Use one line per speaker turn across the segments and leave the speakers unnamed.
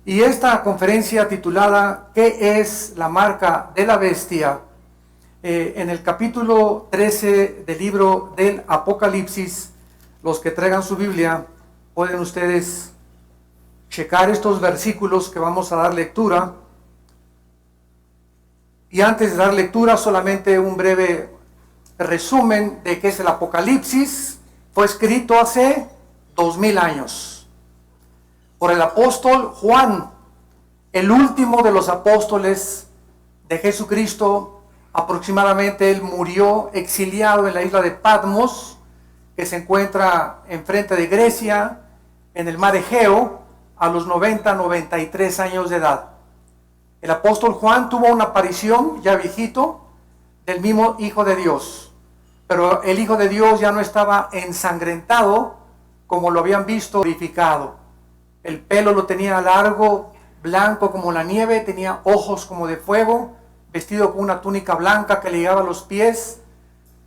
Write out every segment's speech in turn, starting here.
Y esta conferencia titulada ¿Qué es la marca de la bestia? En el capítulo 13 del libro del Apocalipsis, los que traigan su Biblia, pueden ustedes checar estos versículos que vamos a dar lectura. Y antes de dar lectura, solamente un breve resumen de qué es el Apocalipsis. Fue escrito hace 2000 años por el apóstol Juan, el último de los apóstoles de Jesucristo. Aproximadamente él murió exiliado en la isla de Patmos, que se encuentra enfrente de Grecia, en el mar Egeo, a los 93 años de edad. El apóstol Juan tuvo una aparición, ya viejito, del mismo Hijo de Dios. Pero el Hijo de Dios ya no estaba ensangrentado como lo habían visto glorificado. El pelo lo tenía largo, blanco como la nieve, tenía ojos como de fuego, vestido con una túnica blanca que le llegaba a los pies,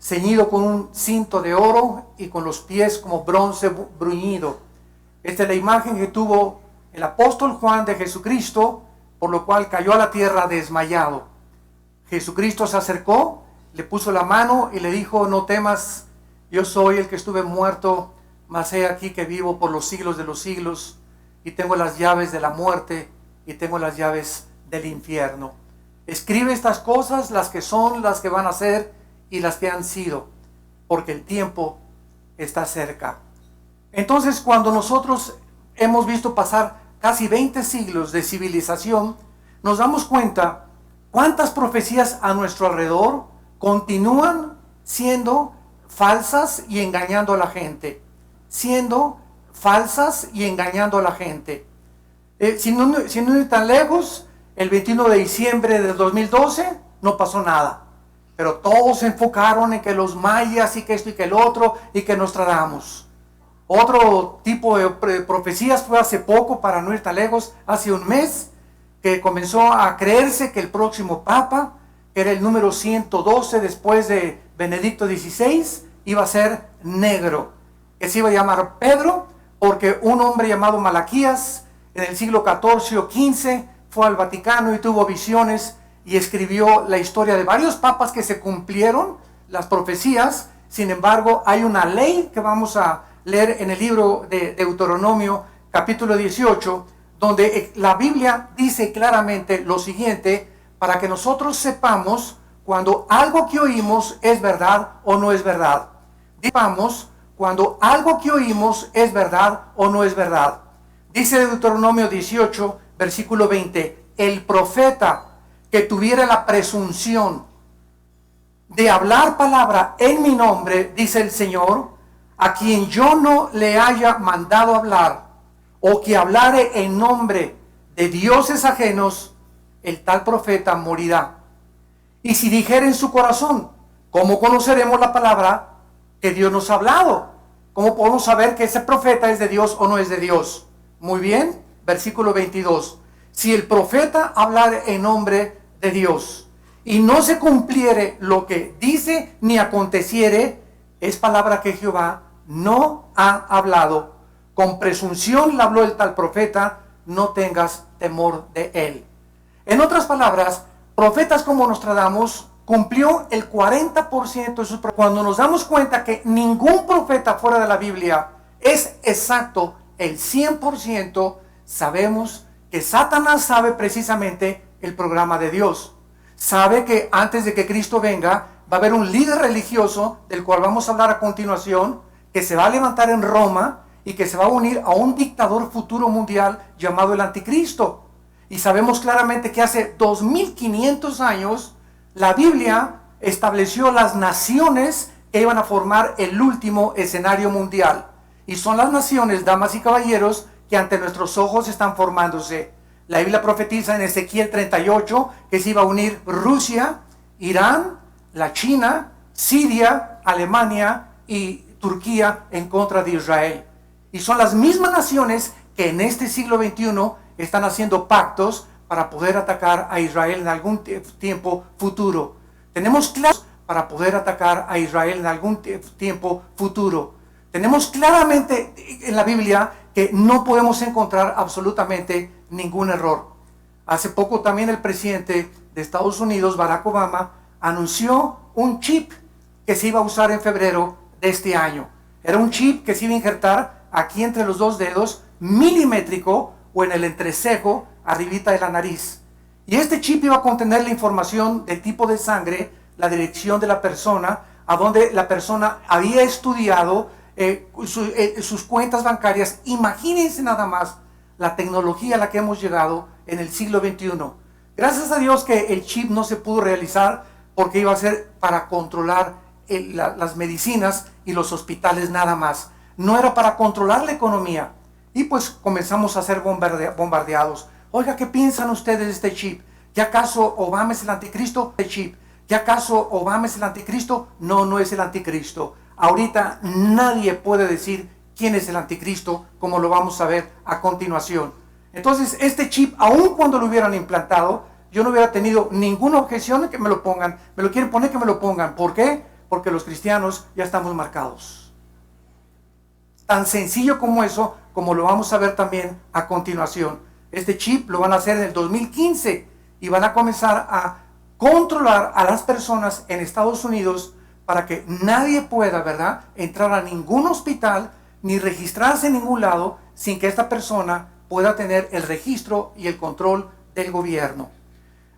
ceñido con un cinto de oro y con los pies como bronce bruñido. Esta es la imagen que tuvo el apóstol Juan de Jesucristo, por lo cual cayó a la tierra desmayado. Jesucristo se acercó, le puso la mano y le dijo: no temas, yo soy el que estuve muerto, mas he aquí que vivo por los siglos de los siglos, y tengo las llaves de la muerte y tengo las llaves del infierno. Escribe estas cosas, las que son, las que van a ser y las que han sido, porque el tiempo está cerca. Entonces, cuando nosotros hemos visto pasar casi 20 siglos de civilización, nos damos cuenta cuántas profecías a nuestro alrededor continúan siendo falsas y engañando a la gente. Siendo falsas y engañando a la gente. Sin no ir tan lejos, el 21 de diciembre de 2012 no pasó nada. Pero todos se enfocaron en que los mayas y que esto y que el otro y que Nostradamus. Otro tipo de profecías fue hace poco, para no ir tan lejos, hace un mes, que comenzó a creerse que el próximo papa, que era el número 112 después de Benedicto XVI, iba a ser negro, que se iba a llamar Pedro, porque un hombre llamado Malaquías en el siglo XIV o XV fue al Vaticano y tuvo visiones y escribió la historia de varios papas que se cumplieron las profecías. Sin embargo, hay una ley que vamos a leer en el libro de Deuteronomio capítulo 18, donde la Biblia dice claramente lo siguiente, para que nosotros sepamos cuando algo que oímos es verdad o no es verdad. Sepamos cuando algo que oímos es verdad o no es verdad. Dice Deuteronomio 18, versículo 20, el profeta que tuviera la presunción de hablar palabra en mi nombre, dice el Señor, a quien yo no le haya mandado hablar, o que hablare en nombre de dioses ajenos, el tal profeta morirá. Y si dijere en su corazón, ¿cómo conoceremos la palabra que Dios nos ha hablado? ¿Cómo podemos saber que ese profeta es de Dios o no es de Dios? Muy bien, versículo 22. Si el profeta hablar en nombre de Dios y no se cumpliere lo que dice ni aconteciere, es palabra que Jehová no ha hablado. Con presunción le habló el tal profeta, no tengas temor de él. En otras palabras, profetas como Nostradamus cumplió el 40% de sus profecías. Cuando nos damos cuenta que ningún profeta fuera de la Biblia es exacto el 100%, sabemos que Satanás sabe precisamente el programa de Dios. Sabe que antes de que Cristo venga, va a haber un líder religioso, del cual vamos a hablar a continuación, que se va a levantar en Roma y que se va a unir a un dictador futuro mundial llamado el Anticristo. Y sabemos claramente que hace 2500 años, la Biblia estableció las naciones que iban a formar el último escenario mundial. Y son las naciones, damas y caballeros, que ante nuestros ojos están formándose. La Biblia profetiza en Ezequiel 38 que se iba a unir Rusia, Irán, la China, Siria, Alemania y Turquía en contra de Israel. Y son las mismas naciones que en este siglo XXI están haciendo pactos para poder atacar a Israel en algún tiempo futuro. Tenemos claros para poder atacar a Israel en algún tiempo futuro. Tenemos claramente en la Biblia que no podemos encontrar absolutamente ningún error. Hace poco también el presidente de Estados Unidos, Barack Obama, anunció un chip que se iba a usar en febrero de este año. Era un chip que se iba a injertar aquí entre los dos dedos, milimétrico, o en el entrecejo, arribita de la nariz. Y este chip iba a contener la información del tipo de sangre, la dirección de la persona, a donde la persona había estudiado sus cuentas bancarias. Imagínense nada más la tecnología a la que hemos llegado en el siglo XXI. Gracias a Dios que el chip no se pudo realizar, porque iba a ser para controlar las medicinas y los hospitales nada más. No era para controlar la economía. Y pues comenzamos a ser bombardeados. Oiga, ¿qué piensan ustedes de este chip? ¿Que acaso Obama es el anticristo? ¿De chip? ¿Que acaso Obama es el anticristo? No, no es el anticristo. Ahorita nadie puede decir quién es el anticristo, como lo vamos a ver a continuación. Entonces, este chip, aun cuando lo hubieran implantado, yo no hubiera tenido ninguna objeción en que me lo pongan. Me lo quieren poner, que me lo pongan. ¿Por qué? Porque los cristianos ya estamos marcados. Tan sencillo como eso, como lo vamos a ver también a continuación. Este chip lo van a hacer en el 2015 y van a comenzar a controlar a las personas en Estados Unidos para que nadie pueda, ¿verdad?, entrar a ningún hospital ni registrarse en ningún lado sin que esta persona pueda tener el registro y el control del gobierno.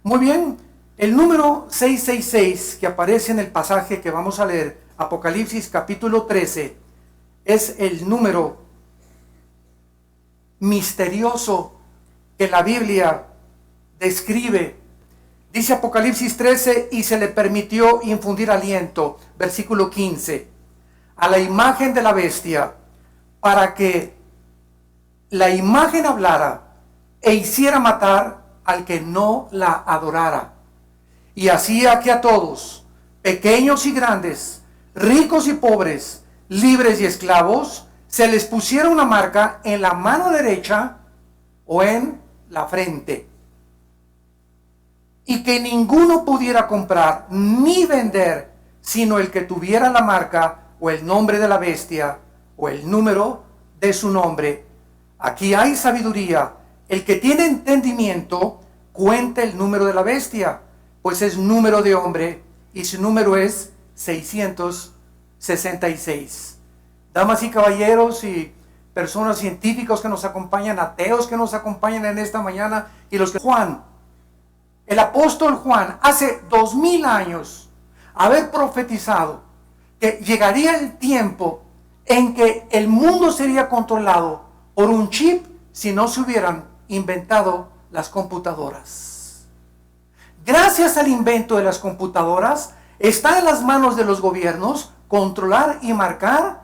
Muy bien, el número 666 que aparece en el pasaje que vamos a leer, Apocalipsis capítulo 13, es el número misterioso que la Biblia describe. Dice Apocalipsis 13, y se le permitió infundir aliento, versículo 15, a la imagen de la bestia, para que la imagen hablara e hiciera matar al que no la adorara. Y hacía que a todos, pequeños y grandes, ricos y pobres, libres y esclavos, se les pusiera una marca en la mano derecha o en la frente, y que ninguno pudiera comprar ni vender, sino el que tuviera la marca o el nombre de la bestia o el número de su nombre. Aquí hay sabiduría. El que tiene entendimiento, cuente el número de la bestia, pues es número de hombre y su número es 666. Damas y caballeros y personas científicos que nos acompañan, ateos que nos acompañan en esta mañana, y los que Juan, el apóstol Juan, hace 2000 años, haber profetizado que llegaría el tiempo en que el mundo sería controlado por un chip si no se hubieran inventado las computadoras. Gracias al invento de las computadoras, está en las manos de los gobiernos controlar y marcar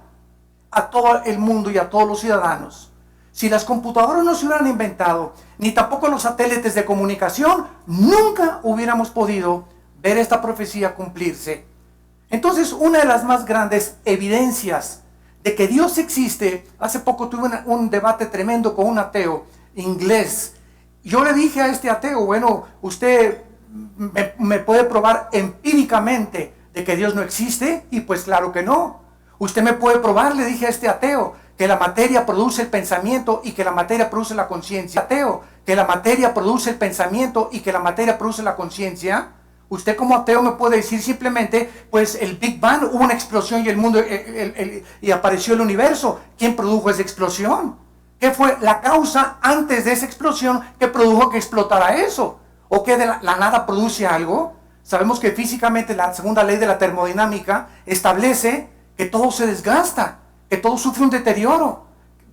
a todo el mundo y a todos los ciudadanos. Si las computadoras no se hubieran inventado, ni tampoco los satélites de comunicación, nunca hubiéramos podido ver esta profecía cumplirse. Entonces, una de las más grandes evidencias de que Dios existe, hace poco tuve un debate tremendo con un ateo inglés. Yo le dije a este ateo, bueno, usted me puede probar empíricamente de que Dios no existe, y pues claro que no. Usted me puede probar, le dije a este ateo, que la materia produce el pensamiento y que la materia produce la conciencia. Ateo, que la materia produce el pensamiento y que la materia produce la conciencia. Usted como ateo me puede decir simplemente, pues el Big Bang, hubo una explosión y el mundo y apareció el universo. ¿Quién produjo esa explosión? ¿Qué fue la causa antes de esa explosión que produjo que explotara eso? ¿O que de la nada produce algo? Sabemos que físicamente la segunda ley de la termodinámica establece que todo se desgasta, que todo sufre un deterioro.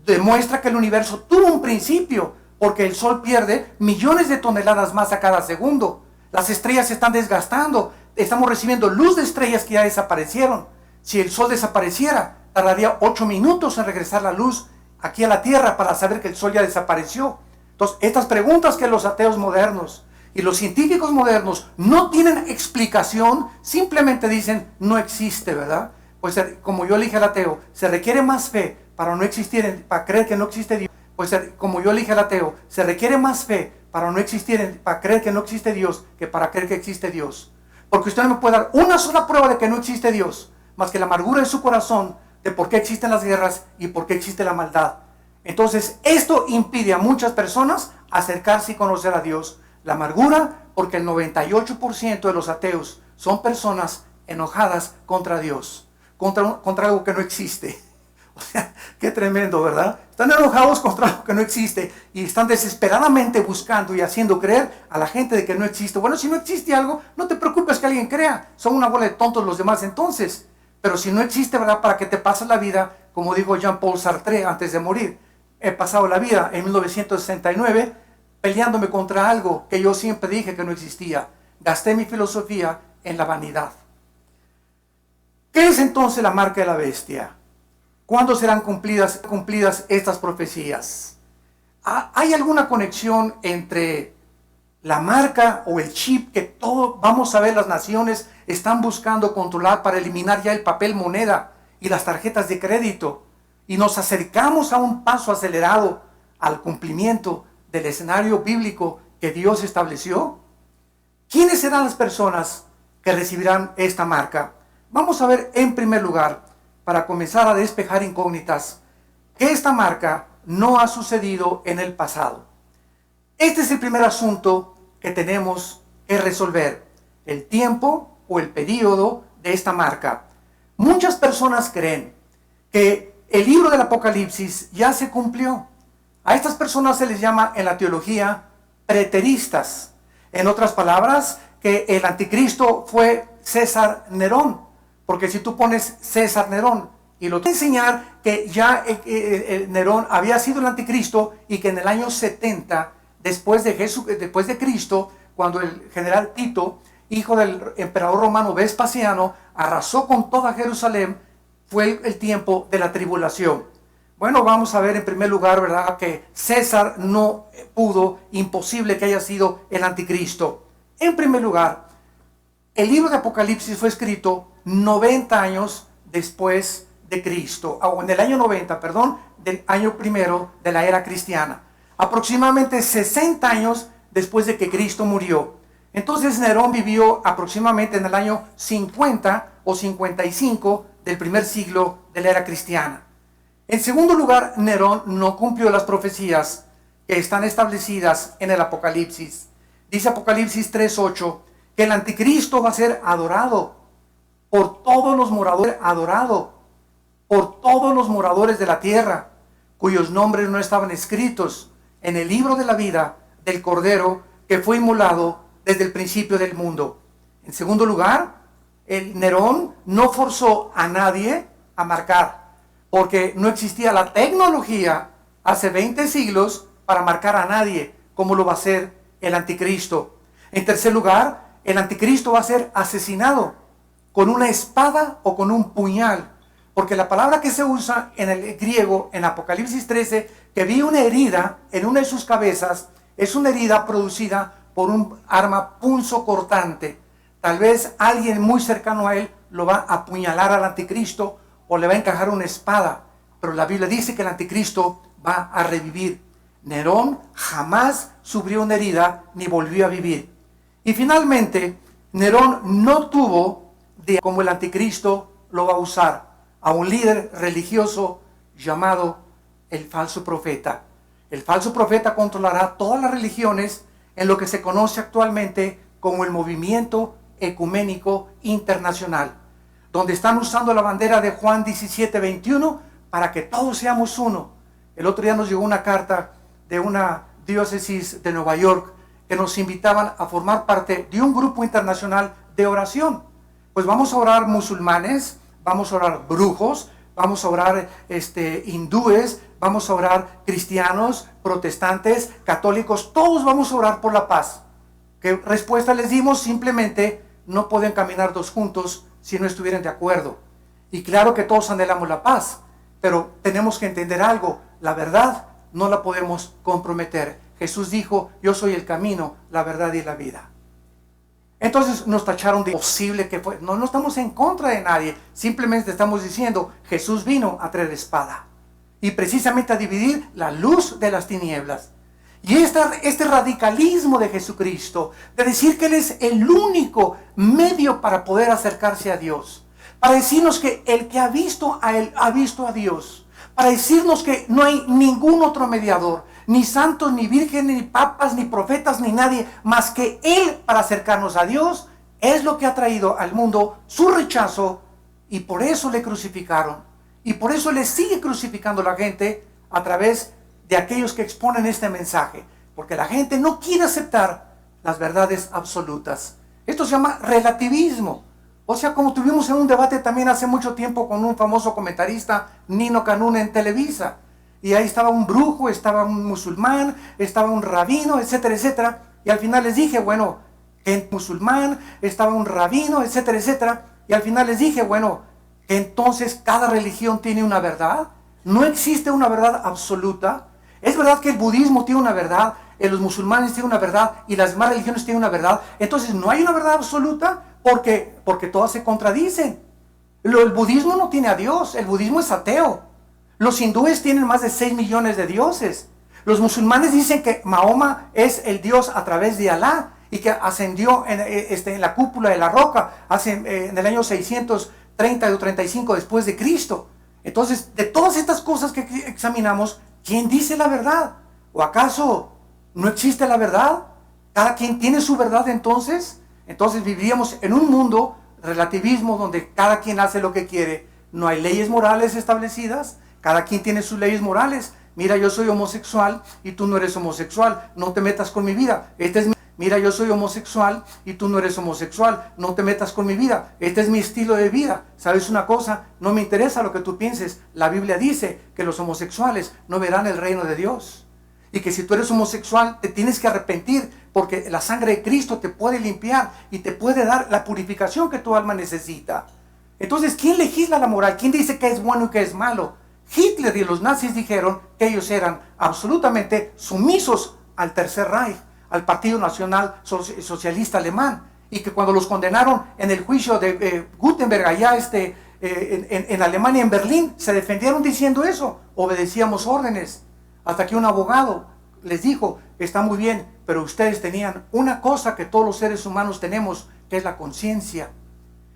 Demuestra que el universo tuvo un principio, porque el Sol pierde millones de toneladas más a cada segundo. Las estrellas se están desgastando, estamos recibiendo luz de estrellas que ya desaparecieron. Si el Sol desapareciera, tardaría 8 minutos en regresar la luz aquí a la Tierra para saber que el Sol ya desapareció. Entonces, estas preguntas que los ateos modernos y los científicos modernos no tienen explicación, simplemente dicen, no existe, ¿verdad? Pues como yo le dije al ateo, se requiere más fe para no existir, para creer que no existe Dios. Pues como yo le dije al ateo, se requiere más fe para no existir, para creer que no existe Dios, que para creer que existe Dios. Porque usted no me puede dar una sola prueba de que no existe Dios, más que la amargura de su corazón de por qué existen las guerras y por qué existe la maldad. Entonces, esto impide a muchas personas acercarse y conocer a Dios. La amargura, porque el 98% de los ateos son personas enojadas contra Dios, contra algo que no existe. O sea, qué tremendo, ¿verdad? Están enojados contra algo que no existe y están desesperadamente buscando y haciendo creer a la gente de que no existe. Bueno, si no existe algo, no te preocupes que alguien crea. Son una bola de tontos los demás entonces. Pero si no existe, ¿verdad? ¿Para qué te pasas la vida? Como dijo Jean-Paul Sartre antes de morir. He pasado la vida en 1969 peleándome contra algo que yo siempre dije que no existía. Gasté mi filosofía en la vanidad. ¿Qué es entonces la marca de la bestia? ¿Cuándo serán cumplidas estas profecías? ¿Hay alguna conexión entre la marca o el chip que vamos a ver, las naciones están buscando controlar para eliminar ya el papel moneda y las tarjetas de crédito? Y nos acercamos a un paso acelerado al cumplimiento del escenario bíblico que Dios estableció. ¿Quiénes serán las personas que recibirán esta marca? Vamos a ver en primer lugar, para comenzar a despejar incógnitas, que esta marca no ha sucedido en el pasado. Este es el primer asunto que tenemos que resolver, el tiempo o el periodo de esta marca. Muchas personas creen que el libro del Apocalipsis ya se cumplió. A estas personas se les llama en la teología preteristas. En otras palabras, que el anticristo fue César Nerón. Porque si tú pones César Nerón y lo te enseñar que ya Nerón había sido el anticristo y que en el año 70 después de Cristo, cuando el general Tito, hijo del emperador romano Vespasiano, arrasó con toda Jerusalén, fue el tiempo de la tribulación. Bueno, vamos a ver en primer lugar, ¿verdad?, que César no pudo, imposible que haya sido el anticristo. En primer lugar, el libro de Apocalipsis fue escrito 90 años después de Cristo, o en el año 90, perdón, del año primero de la era cristiana. Aproximadamente 60 años después de que Cristo murió. Entonces Nerón vivió aproximadamente en el año 50 o 55 del primer siglo de la era cristiana. En segundo lugar, Nerón no cumplió las profecías que están establecidas en el Apocalipsis. Dice Apocalipsis 3:8 que el anticristo va a ser adorado por todos los moradores de la tierra, cuyos nombres no estaban escritos en el libro de la vida del Cordero que fue inmolado desde el principio del mundo. En segundo lugar, el Nerón no forzó a nadie a marcar, porque no existía la tecnología hace 20 siglos para marcar a nadie, como lo va a hacer el anticristo. En tercer lugar, el anticristo va a ser asesinado con una espada o con un puñal, porque la palabra que se usa en el griego, en Apocalipsis 13, que vi una herida en una de sus cabezas, es una herida producida por un arma punzocortante. Tal vez alguien muy cercano a él lo va a apuñalar al anticristo o le va a encajar una espada, pero la Biblia dice que el anticristo va a revivir. Nerón jamás sufrió una herida ni volvió a vivir. Y finalmente, Nerón no tuvo como el anticristo lo va a usar a un líder religioso llamado el falso profeta. El falso profeta controlará todas las religiones en lo que se conoce actualmente como el movimiento ecuménico internacional, donde están usando la bandera de Juan 17:21 para que todos seamos uno. El otro día nos llegó una carta de una diócesis de Nueva York que nos invitaban a formar parte de un grupo internacional de oración. Pues vamos a orar musulmanes, vamos a orar brujos, vamos a orar hindúes, vamos a orar cristianos, protestantes, católicos, todos vamos a orar por la paz. ¿Qué respuesta les dimos? Simplemente no pueden caminar dos juntos si no estuvieran de acuerdo. Y claro que todos anhelamos la paz, pero tenemos que entender algo, la verdad no la podemos comprometer. Jesús dijo, yo soy el camino, la verdad y la vida. Entonces nos tacharon de imposible que fue. No estamos en contra de nadie, simplemente estamos diciendo, Jesús vino a traer espada y precisamente a dividir la luz de las tinieblas. Y este radicalismo de Jesucristo, de decir que Él es el único medio para poder acercarse a Dios, para decirnos que el que ha visto a Él, ha visto a Dios, para decirnos que no hay ningún otro mediador, ni santos, ni vírgenes, ni papas, ni profetas, ni nadie más que Él para acercarnos a Dios. Es lo que ha traído al mundo su rechazo, y por eso le crucificaron. Y por eso le sigue crucificando la gente a través de aquellos que exponen este mensaje. Porque la gente no quiere aceptar las verdades absolutas. Esto se llama relativismo. O sea, como tuvimos en un debate también hace mucho tiempo con un famoso comentarista, Nino Canún, en Televisa. Y ahí estaba un brujo, estaba un musulmán, estaba un rabino, etcétera, etcétera. Y al final les dije, bueno, que musulmán, estaba un rabino, etcétera, etcétera. Y al final les dije, bueno, que entonces cada religión tiene una verdad. No existe una verdad absoluta. Es verdad que el budismo tiene una verdad, los musulmanes tienen una verdad y las demás religiones tienen una verdad. Entonces no hay una verdad absoluta porque todas se contradicen. El budismo no tiene a Dios, el budismo es ateo. Los hindúes tienen más de 6 millones de dioses. Los musulmanes dicen que Mahoma es el Dios a través de Alá y que ascendió en la cúpula de la roca en el año 630 o 35 después de Cristo. Entonces, de todas estas cosas que examinamos, ¿quién dice la verdad? ¿O acaso no existe la verdad? ¿Cada quien tiene su verdad entonces? Entonces viviríamos en un mundo relativismo donde cada quien hace lo que quiere. No hay leyes morales establecidas. Cada quien tiene sus leyes morales. Mira, yo soy homosexual y tú no eres homosexual. No te metas con mi vida. Mira, yo soy homosexual y tú no eres homosexual. No te metas con mi vida. Este es mi estilo de vida. ¿Sabes una cosa? No me interesa lo que tú pienses. La Biblia dice que los homosexuales no verán el reino de Dios. Y que si tú eres homosexual te tienes que arrepentir, porque la sangre de Cristo te puede limpiar y te puede dar la purificación que tu alma necesita. Entonces, ¿quién legisla la moral? ¿Quién dice que es bueno y que es malo? Hitler y los nazis dijeron que ellos eran absolutamente sumisos al Tercer Reich, al Partido Nacional Socialista Alemán, y que cuando los condenaron en el juicio de Gutenberg allá en Alemania, en Berlín, se defendieron diciendo eso: obedecíamos órdenes. Hasta que un abogado les dijo: está muy bien, pero ustedes tenían una cosa que todos los seres humanos tenemos, que es la conciencia.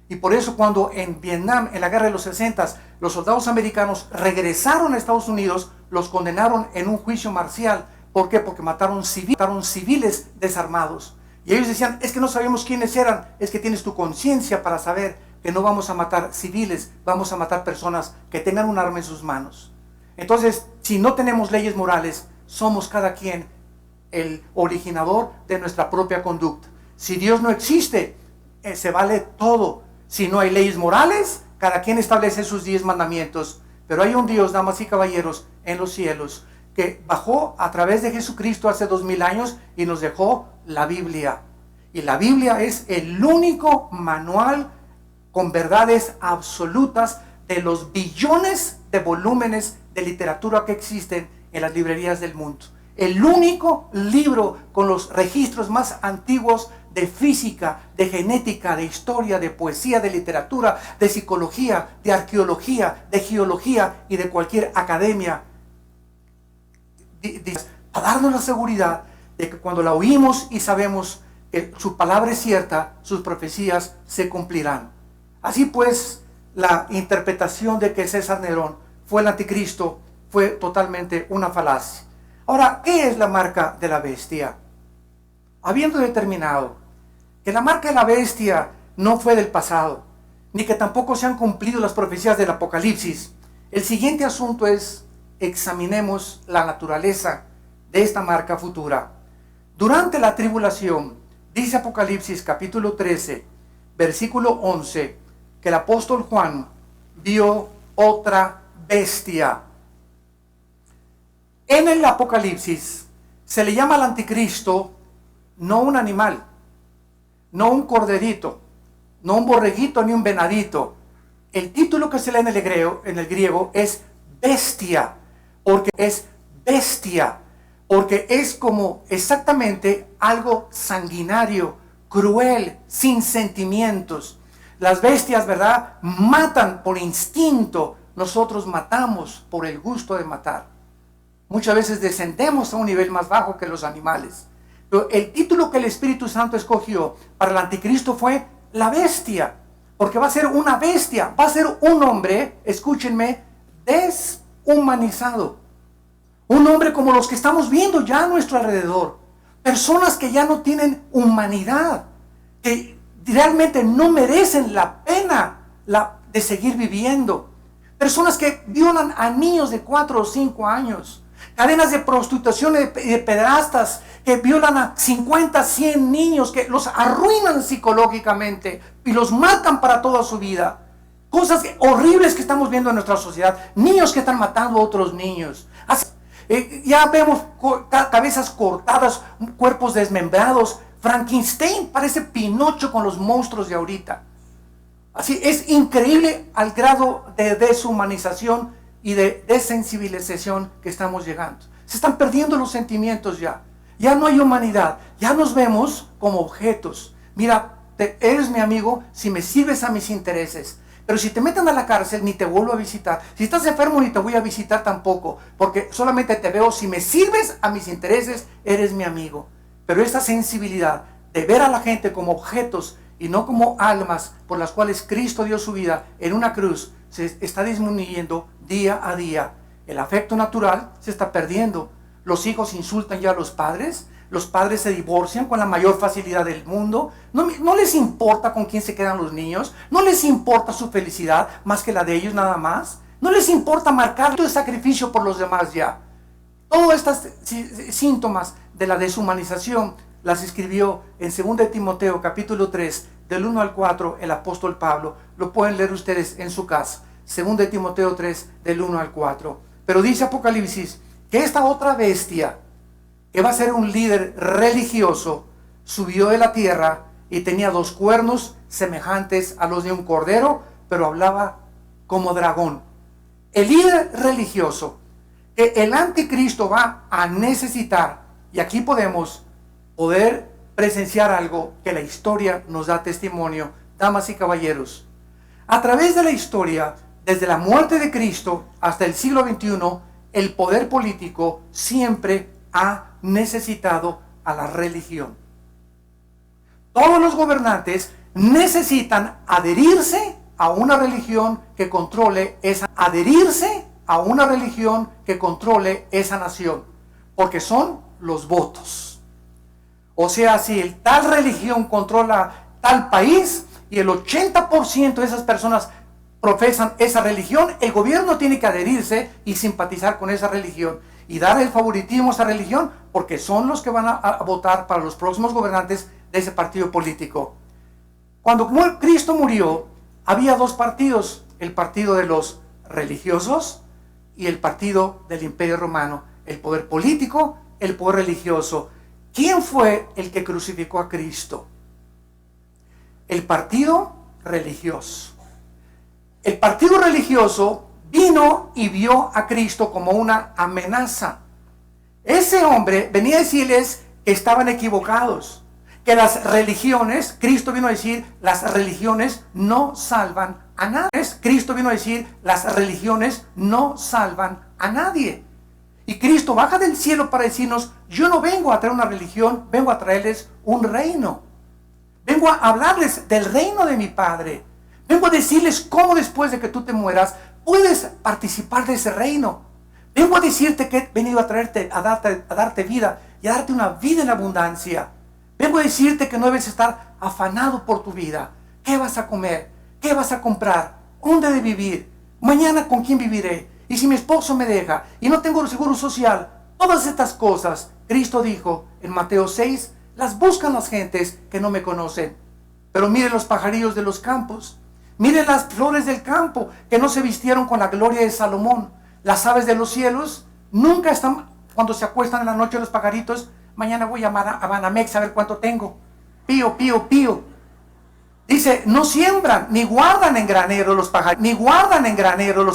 Y por eso cuando en Vietnam, en la guerra de los 60, los soldados americanos regresaron a Estados Unidos, los condenaron en un juicio marcial. ¿Por qué? Porque mataron civiles desarmados. Y ellos decían: es que no sabemos quiénes eran. Es que tienes tu conciencia para saber que no vamos a matar civiles, vamos a matar personas que tengan un arma en sus manos. Entonces, si no tenemos leyes morales, somos cada quien el originador de nuestra propia conducta. Si Dios no existe, se vale todo. Si no hay leyes morales, cada quien establece sus 10 mandamientos. Pero hay un Dios, damas y caballeros, en los cielos, que bajó a través de Jesucristo hace 2000 años y nos dejó la Biblia. Y la Biblia es el único manual con verdades absolutas de los billones de volúmenes de literatura que existen en las librerías del mundo. El único libro con los registros más antiguos de física, de genética, de historia, de poesía, de literatura, de psicología, de arqueología, de geología y de cualquier academia, para darnos la seguridad de que cuando la oímos y sabemos que su palabra es cierta, sus profecías se cumplirán. Así pues, la interpretación de que César Nerón fue el anticristo fue totalmente una falacia. Ahora, ¿qué es la marca de la bestia? Habiendo determinado que la marca de la bestia no fue del pasado, ni que tampoco se han cumplido las profecías del Apocalipsis, el siguiente asunto es: examinemos la naturaleza de esta marca futura. Durante la tribulación, dice Apocalipsis capítulo 13, versículo 11, que el apóstol Juan vio otra bestia. En el Apocalipsis se le llama al anticristo no un animal, no un corderito, no un borreguito ni un venadito. El título que se lee en el griego es bestia, porque es como exactamente algo sanguinario, cruel, sin sentimientos. Las bestias, ¿verdad?, matan por instinto. Nosotros matamos por el gusto de matar. Muchas veces descendemos a un nivel más bajo que los animales. Pero el título que el Espíritu Santo escogió para el anticristo fue la bestia. Porque va a ser una bestia, va a ser un hombre, escúchenme, humanizado. Un hombre como los que estamos viendo ya a nuestro alrededor. Personas que ya no tienen humanidad, que realmente no merecen la pena de seguir viviendo. Personas que violan a niños de 4 o 5 años. Cadenas de prostitución y de pederastas que violan a 50, 100 niños, que los arruinan psicológicamente y los matan para toda su vida. Cosas horribles que estamos viendo en nuestra sociedad. Niños que están matando a otros niños. Ya vemos cabezas cortadas, cuerpos desmembrados. Frankenstein parece Pinocho con los monstruos de ahorita. Así es increíble al grado de deshumanización y de desensibilización que estamos llegando. Se están perdiendo los sentimientos ya. Ya no hay humanidad. Ya nos vemos como objetos. Mira, eres mi amigo si me sirves a mis intereses. Pero si te meten a la cárcel, ni te vuelvo a visitar. Si estás enfermo, ni te voy a visitar tampoco. Porque solamente te veo si me sirves a mis intereses, eres mi amigo. Pero esta sensibilidad de ver a la gente como objetos y no como almas por las cuales Cristo dio su vida en una cruz, se está disminuyendo día a día. El afecto natural se está perdiendo. Los hijos insultan ya a los padres. Los padres se divorcian con la mayor facilidad del mundo. No les importa con quién se quedan los niños. No les importa su felicidad más que la de ellos nada más. No les importa marcar todo el sacrificio por los demás ya. Todos estos síntomas de la deshumanización las escribió en 2 Timoteo capítulo 3 del 1 al 4 el apóstol Pablo. Lo pueden leer ustedes en su casa. 2 Timoteo 3 del 1 al 4. Pero dice Apocalipsis que esta otra bestia, que va a ser un líder religioso, subió de la tierra y tenía 2 cuernos semejantes a los de un cordero, pero hablaba como dragón. El líder religioso que el anticristo va a necesitar, y aquí podemos poder presenciar algo que la historia nos da testimonio, damas y caballeros. A través de la historia, desde la muerte de Cristo hasta el siglo XXI, el poder político siempre ha necesitado a la religión. Todos los gobernantes necesitan adherirse a una religión que controle esa nación, porque son los votos. O sea, si tal religión controla tal país y el 80% de esas personas profesan esa religión, el gobierno tiene que adherirse y simpatizar con esa religión y dar el favoritismo a esa religión, porque son los que van a votar para los próximos gobernantes de ese partido político. Cuando Cristo murió, había 2 partidos, el partido de los religiosos y el partido del Imperio Romano, el poder político, el poder religioso. ¿Quién fue el que crucificó a Cristo? El partido religioso. El partido religioso vino y vio a Cristo como una amenaza. Ese hombre venía a decirles que estaban equivocados, que las religiones, Cristo vino a decir, las religiones no salvan a nadie. Cristo vino a decir, las religiones no salvan a nadie. Y Cristo baja del cielo para decirnos, yo no vengo a traer una religión, vengo a traerles un reino. Vengo a hablarles del reino de mi Padre. Vengo a decirles cómo después de que tú te mueras, puedes participar de ese reino. Vengo a decirte que he venido a traerte, a darte vida y a darte una vida en abundancia. Vengo a decirte que no debes estar afanado por tu vida. ¿Qué vas a comer? ¿Qué vas a comprar? ¿Dónde de vivir? Mañana con quién viviré. Y si mi esposo me deja y no tengo seguro social. Todas estas cosas, Cristo dijo en Mateo 6, las buscan las gentes que no me conocen. Pero miren los pajarillos de los campos. Miren las flores del campo que no se vistieron con la gloria de Salomón. Las aves de los cielos nunca están, cuando se acuestan en la noche los pajaritos, mañana voy a Banamex a ver cuánto tengo. Pío, pío, pío. Dice, no siembran, ni guardan en granero los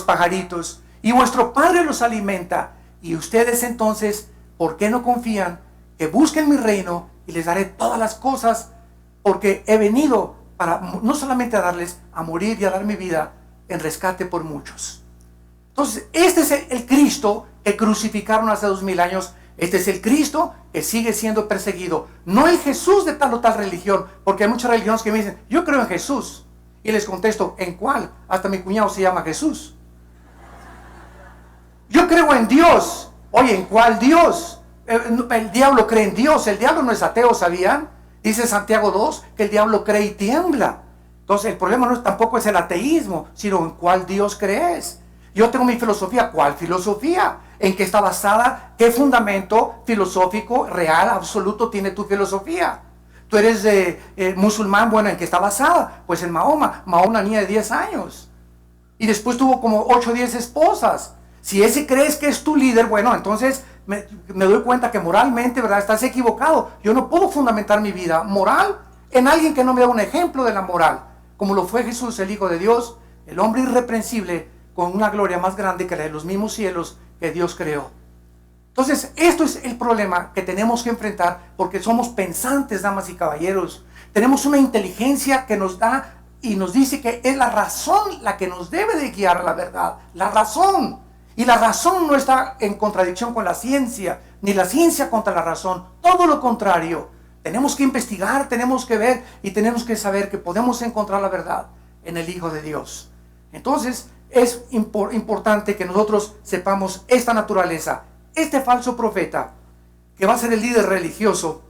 pajaritos, y vuestro Padre los alimenta. Y ustedes entonces, ¿por qué no confían? Que busquen mi reino y les daré todas las cosas, porque he venido para no solamente a darles a morir y a dar mi vida en rescate por muchos. Entonces, este es el Cristo que crucificaron hace 2000 años. Este es el Cristo que sigue siendo perseguido. No el Jesús de tal o tal religión, porque hay muchas religiones que me dicen, yo creo en Jesús. Y les contesto, ¿en cuál? Hasta mi cuñado se llama Jesús. Yo creo en Dios. Oye, ¿en cuál Dios? El diablo cree en Dios. El diablo no es ateo, ¿sabían? Dice Santiago 2 que el diablo cree y tiembla. Entonces el problema tampoco es el ateísmo, sino en cuál Dios crees. Yo tengo mi filosofía. ¿Cuál filosofía? ¿En qué está basada? ¿Qué fundamento filosófico, real, absoluto tiene tu filosofía? Tú eres musulmán, bueno, ¿en qué está basada? Pues en Mahoma. Mahoma, una niña de 10 años. Y después tuvo como 8 o 10 esposas. Si ese crees que es tu líder, bueno, entonces me doy cuenta que moralmente, ¿verdad? Estás equivocado. Yo no puedo fundamentar mi vida moral en alguien que no me da un ejemplo de la moral, como lo fue Jesús, el Hijo de Dios, el hombre irreprensible, con una gloria más grande que la de los mismos cielos que Dios creó. Entonces, esto es el problema que tenemos que enfrentar, porque somos pensantes, damas y caballeros. Tenemos una inteligencia que nos da y nos dice que es la razón la que nos debe de guiar a la verdad. La razón. Y la razón no está en contradicción con la ciencia, ni la ciencia contra la razón. Todo lo contrario. Tenemos que investigar, tenemos que ver y tenemos que saber que podemos encontrar la verdad en el Hijo de Dios. Entonces, es importante que nosotros sepamos esta naturaleza. Este falso profeta, que va a ser el líder religioso,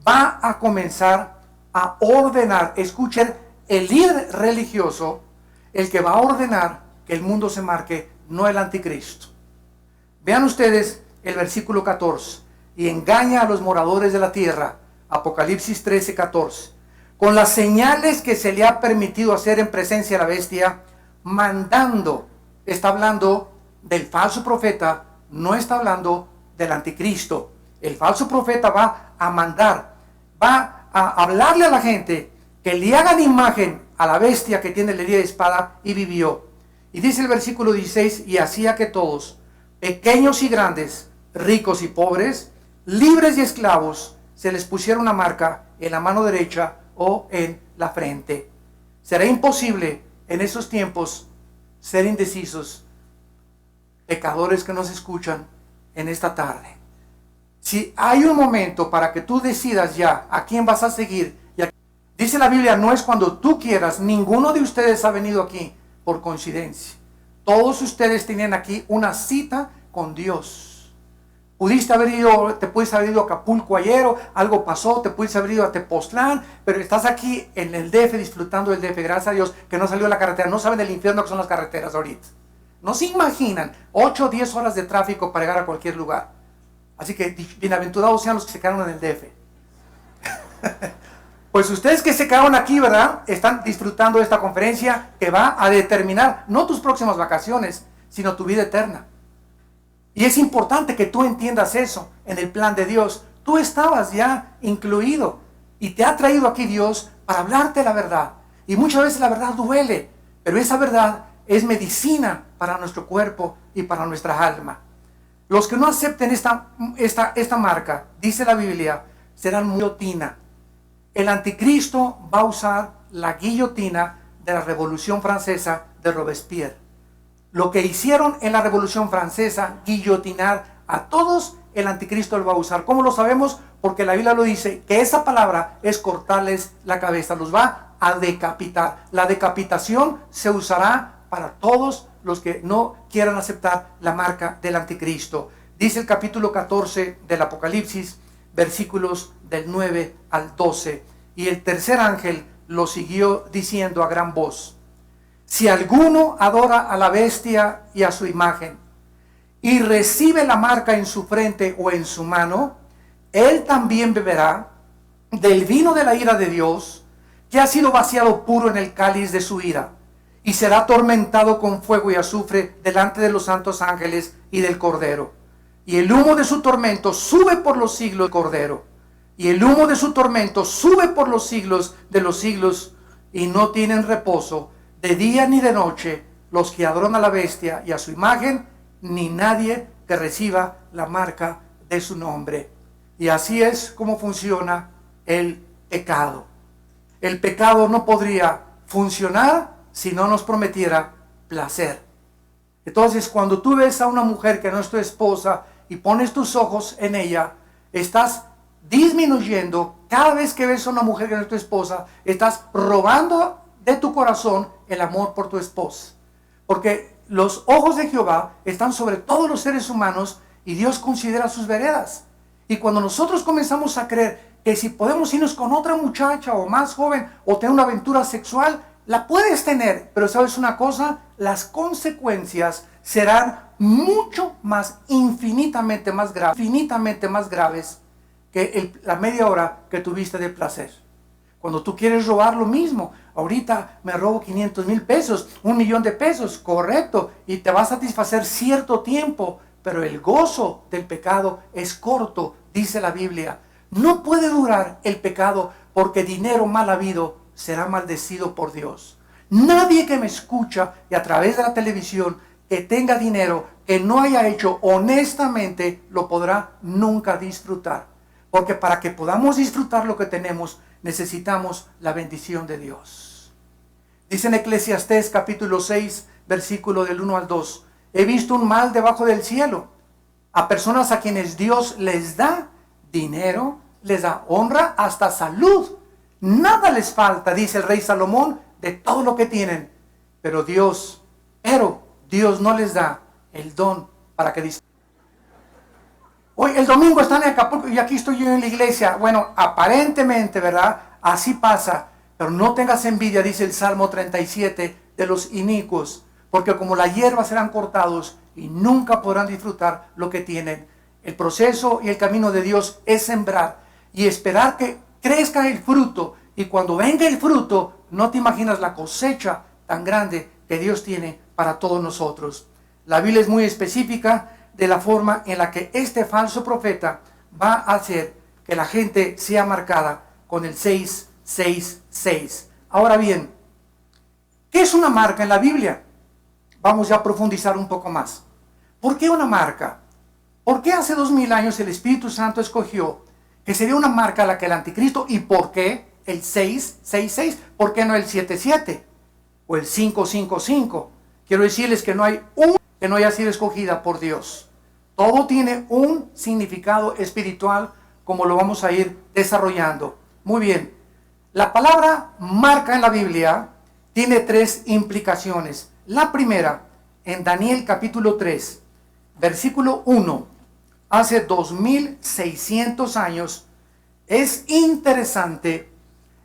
va a comenzar a ordenar. Escuchen, el líder religioso, el que va a ordenar que el mundo se marque, no el anticristo. Vean ustedes el versículo 14. Y engaña a los moradores de la tierra. Apocalipsis 13, 14. Con las señales que se le ha permitido hacer en presencia de la bestia, mandando. Está hablando del falso profeta, no está hablando del anticristo. El falso profeta va a mandar, va a hablarle a la gente que le hagan imagen a la bestia que tiene la herida de espada y vivió. Y dice el versículo 16, y hacía que todos, pequeños y grandes, ricos y pobres, libres y esclavos, se les pusiera una marca en la mano derecha o en la frente. Será imposible en esos tiempos ser indecisos. Pecadores que nos escuchan en esta tarde, si hay un momento para que tú decidas ya a quién vas a seguir, dice la Biblia, no es cuando tú quieras. Ninguno de ustedes ha venido aquí por coincidencia. Todos ustedes tenían aquí una cita con Dios. Te pudiste haber ido a Acapulco ayer, algo pasó, te pudiste haber ido a Tepoztlán, pero estás aquí en el DF disfrutando del DF. Gracias a Dios que no salió la carretera. No saben del infierno que son las carreteras ahorita. No se imaginan 8 o 10 horas de tráfico para llegar a cualquier lugar. Así que bienaventurados sean los que se quedaron en el DF. Pues ustedes que se quedaron aquí, ¿verdad? Están disfrutando de esta conferencia que va a determinar no tus próximas vacaciones, sino tu vida eterna. Y es importante que tú entiendas eso en el plan de Dios. Tú estabas ya incluido y te ha traído aquí Dios para hablarte la verdad. Y muchas veces la verdad duele, pero esa verdad es medicina para nuestro cuerpo y para nuestra alma. Los que no acepten esta marca, dice la Biblia, serán guillotina. El anticristo va a usar la guillotina de la Revolución Francesa de Robespierre. Lo que hicieron en la Revolución Francesa, guillotinar a todos, el anticristo lo va a usar. ¿Cómo lo sabemos? Porque la Biblia lo dice, que esa palabra es cortarles la cabeza, los va a decapitar. La decapitación se usará para todos los que no quieran aceptar la marca del anticristo. Dice el capítulo 14 del Apocalipsis, versículos del 9 al 12. Y el tercer ángel lo siguió diciendo a gran voz: si alguno adora a la bestia y a su imagen, y recibe la marca en su frente o en su mano, él también beberá del vino de la ira de Dios, que ha sido vaciado puro en el cáliz de su ira, y será atormentado con fuego y azufre delante de los santos ángeles y del Cordero. Y el humo de su tormento sube por los siglos del Cordero. Y el humo de su tormento sube por los siglos de los siglos, y no tienen reposo de día ni de noche los que adoran a la bestia y a su imagen, ni nadie que reciba la marca de su nombre. Y así es como funciona el pecado. El pecado no podría funcionar si no nos prometiera placer. Entonces, cuando tú ves a una mujer que no es tu esposa y pones tus ojos en ella, estás disminuyendo. Cada vez que ves a una mujer que no es tu esposa, estás robando de tu corazón el amor por tu esposa. Porque los ojos de Jehová están sobre todos los seres humanos y Dios considera sus veredas. Y cuando nosotros comenzamos a creer que si podemos irnos con otra muchacha o más joven o tener una aventura sexual, la puedes tener, pero ¿sabes una cosa? Las consecuencias serán mucho más, infinitamente más graves que la media hora que tuviste de placer. Cuando tú quieres robar lo mismo, ahorita me robo 500,000 pesos, 1,000,000 de pesos, correcto, y te va a satisfacer cierto tiempo, pero el gozo del pecado es corto, dice la Biblia. No puede durar el pecado porque dinero mal habido será maldecido por Dios. Nadie que me escucha y a través de la televisión que tenga dinero que no haya hecho honestamente lo podrá nunca disfrutar. Porque para que podamos disfrutar lo que tenemos necesitamos la bendición de Dios. Dice en Eclesiastés capítulo 6 versículo del 1 al 2. He visto un mal debajo del cielo a personas a quienes Dios les da dinero, les da honra, hasta salud. Nada les falta, dice el rey Salomón, de todo lo que tienen. Pero Dios no les da el don para que disfruten. Hoy, el domingo están en Acapulco y aquí estoy yo en la iglesia. Bueno, aparentemente, ¿verdad? Así pasa. Pero no tengas envidia, dice el Salmo 37, de los inicuos. Porque como la hierba serán cortados y nunca podrán disfrutar lo que tienen. El proceso y el camino de Dios es sembrar y esperar que crezca el fruto. Y cuando venga el fruto, no te imaginas la cosecha tan grande que Dios tiene para todos nosotros. La Biblia es muy específica de la forma en la que este falso profeta va a hacer que la gente sea marcada con el 666. Ahora bien, ¿qué es una marca en la Biblia? Vamos ya a profundizar un poco más. ¿Por qué una marca? ¿Por qué hace 2000 años el Espíritu Santo escogió que sería una marca a la que el anticristo? ¿Y por qué el 666? ¿Por qué no el 77? O el 555. Quiero decirles que no hay una que no haya sido escogida por Dios. Todo tiene un significado espiritual, como lo vamos a ir desarrollando. Muy bien. La palabra marca en la Biblia tiene 3 implicaciones. La primera, en Daniel capítulo 3, versículo 1, hace 2600 años, es interesante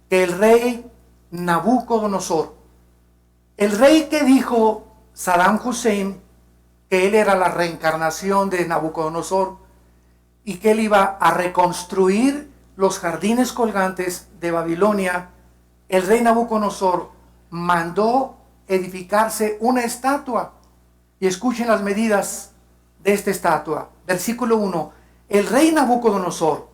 que el rey Nabucodonosor, el rey que dijo Saddam Hussein que él era la reencarnación de Nabucodonosor y que él iba a reconstruir los jardines colgantes de Babilonia, el rey Nabucodonosor mandó edificarse una estatua. Y escuchen las medidas de esta estatua. Versículo 1. El rey Nabucodonosor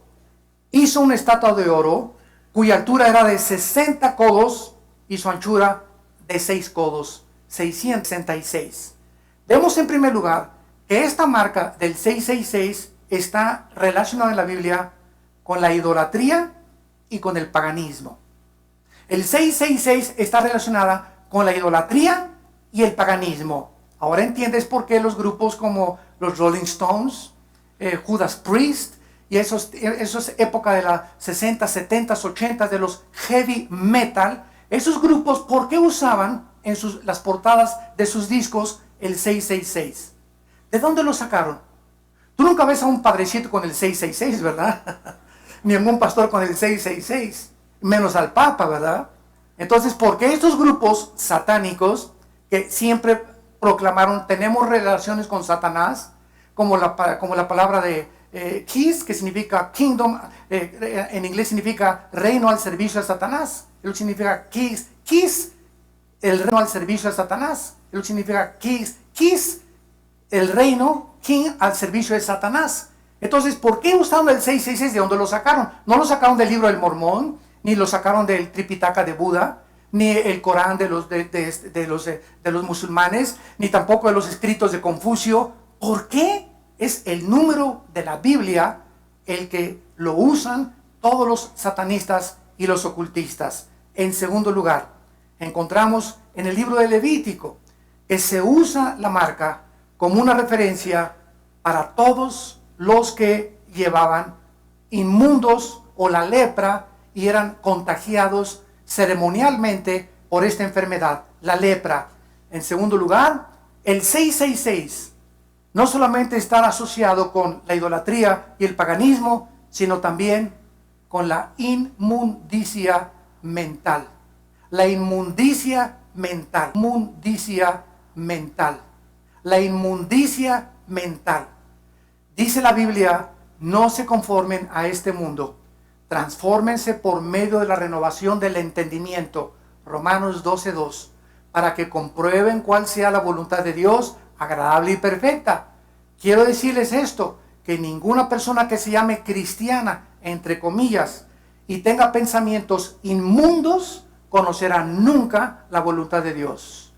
hizo una estatua de oro cuya altura era de 60 codos y su anchura de 6 codos, 666. Vemos en primer lugar que esta marca del 666 está relacionada en la Biblia con la idolatría y con el paganismo. El 666 está relacionada con la idolatría y el paganismo. Ahora entiendes por qué los grupos como los Rolling Stones, Judas Priest, y esos época de las 60, 70, 80 de los heavy metal, esos grupos, ¿por qué usaban en las portadas de sus discos el 666? ¿De dónde lo sacaron? Tú nunca ves a un padrecito con el 666, ¿verdad? Ni a un pastor con el 666, menos al Papa, ¿verdad? Entonces, ¿por qué estos grupos satánicos que siempre proclamaron tenemos relaciones con Satanás, como la palabra de Kiss, que significa kingdom, en inglés significa reino al servicio de Satanás, eso significa Kiss, el reino al servicio de Satanás, eso significa Kiss, el reino, king al servicio de Satanás. Entonces, ¿por qué usaron el 666? ¿De dónde lo sacaron? No lo sacaron del libro del Mormón, ni lo sacaron del Tripitaka de Buda, ni el Corán de los musulmanes, ni tampoco de los escritos de Confucio. ¿Por qué? Es el número de la Biblia el que lo usan todos los satanistas y los ocultistas. En segundo lugar, encontramos en el libro de Levítico que se usa la marca como una referencia para todos los que llevaban inmundos o la lepra y eran contagiados ceremonialmente por esta enfermedad, la lepra. En segundo lugar, El 666 no solamente está asociado con la idolatría y el paganismo, sino también con la inmundicia mental. La inmundicia mental. Inmundicia mental. La inmundicia mental. Dice la Biblia, no se conformen a este mundo. Transfórmense por medio de la renovación del entendimiento. Romanos 12:2. Para que comprueben cuál sea la voluntad de Dios, agradable y perfecta. Quiero decirles esto, que ninguna persona que se llame cristiana, entre comillas, y tenga pensamientos inmundos, conocerá nunca la voluntad de Dios.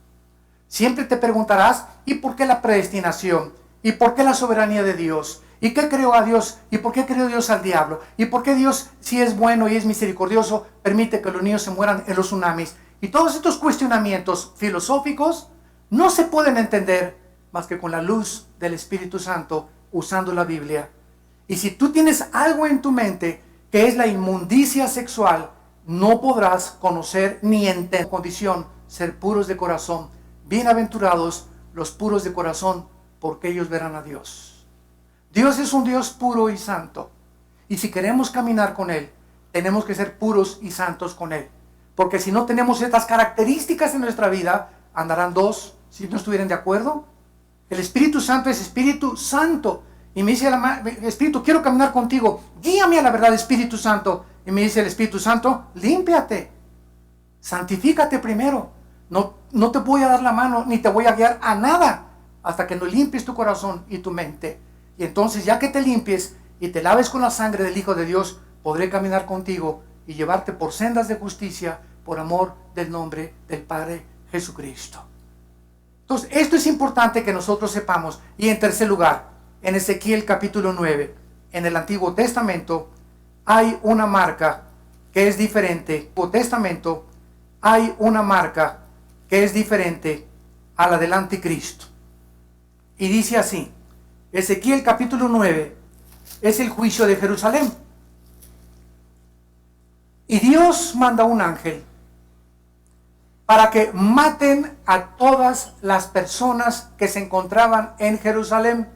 Siempre te preguntarás, ¿y por qué la predestinación? ¿Y por qué la soberanía de Dios? ¿Y qué creó a Dios? ¿Y por qué creó Dios al diablo? ¿Y por qué Dios, si es bueno y es misericordioso, permite que los niños se mueran en los tsunamis? Y todos estos cuestionamientos filosóficos no se pueden entender más que con la luz del Espíritu Santo, usando la Biblia. Y si tú tienes algo en tu mente que es la inmundicia sexual, no podrás conocer ni entender condición, ser puros de corazón. Bienaventurados los puros de corazón, porque ellos verán a Dios. Dios es un Dios puro y santo. Y si queremos caminar con Él, tenemos que ser puros y santos con Él. Porque si no tenemos estas características en nuestra vida, andarán dos, si no estuvieran de acuerdo. El Espíritu Santo es Espíritu Santo. Y me dice el Espíritu, quiero caminar contigo. Guíame a la verdad, Espíritu Santo. Y me dice el Espíritu Santo, límpiate. Santifícate primero. No te voy a dar la mano, ni te voy a guiar a nada, hasta que no limpies tu corazón y tu mente. Y entonces, ya que te limpies y te laves con la sangre del Hijo de Dios, podré caminar contigo y llevarte por sendas de justicia, por amor del nombre del Padre Jesucristo. Entonces, esto es importante que nosotros sepamos. Y en tercer lugar, en Ezequiel capítulo 9, en el Antiguo Testamento, hay una marca que es diferente. En el Antiguo Testamento hay una marca que es diferente a la del anticristo. Y dice así, Ezequiel capítulo 9 es el juicio de Jerusalén. Y Dios manda un ángel para que maten a todas las personas que se encontraban en Jerusalén.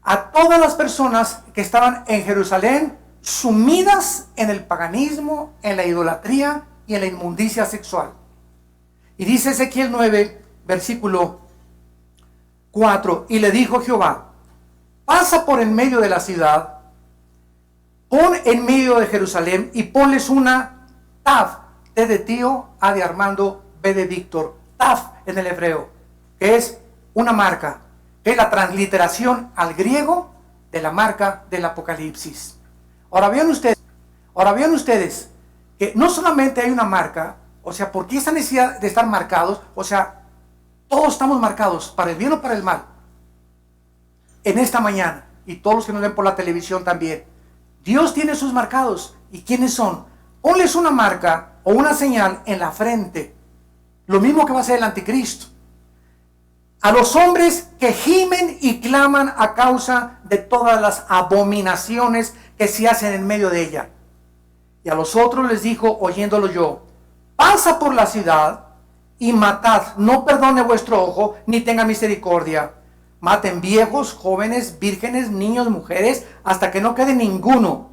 A todas las personas que estaban en Jerusalén sumidas en el paganismo, en la idolatría y en la inmundicia sexual. Y dice Ezequiel 9, versículo 4, y le dijo Jehová, pasa por en medio de la ciudad, pon en medio de Jerusalén y ponles una Tav, T de tío, A de Armando, B de Víctor, Tav en el hebreo, que es una marca, que es la transliteración al griego de la marca del Apocalipsis. Ahora vean ustedes que no solamente hay una marca, o sea, ¿por qué esa necesidad de estar marcados? O sea, todos estamos marcados, para el bien o para el mal. En esta mañana, y todos los que nos ven por la televisión también, Dios tiene sus marcados. ¿Y quiénes son? Ponles una marca o una señal en la frente. Lo mismo que va a hacer el anticristo. A los hombres que gimen y claman a causa de todas las abominaciones que se hacen en medio de ella. Y a los otros les dijo, oyéndolo yo, pasa por la ciudad y matad, no perdone vuestro ojo, ni tenga misericordia. Maten viejos, jóvenes, vírgenes, niños, mujeres, hasta que no quede ninguno.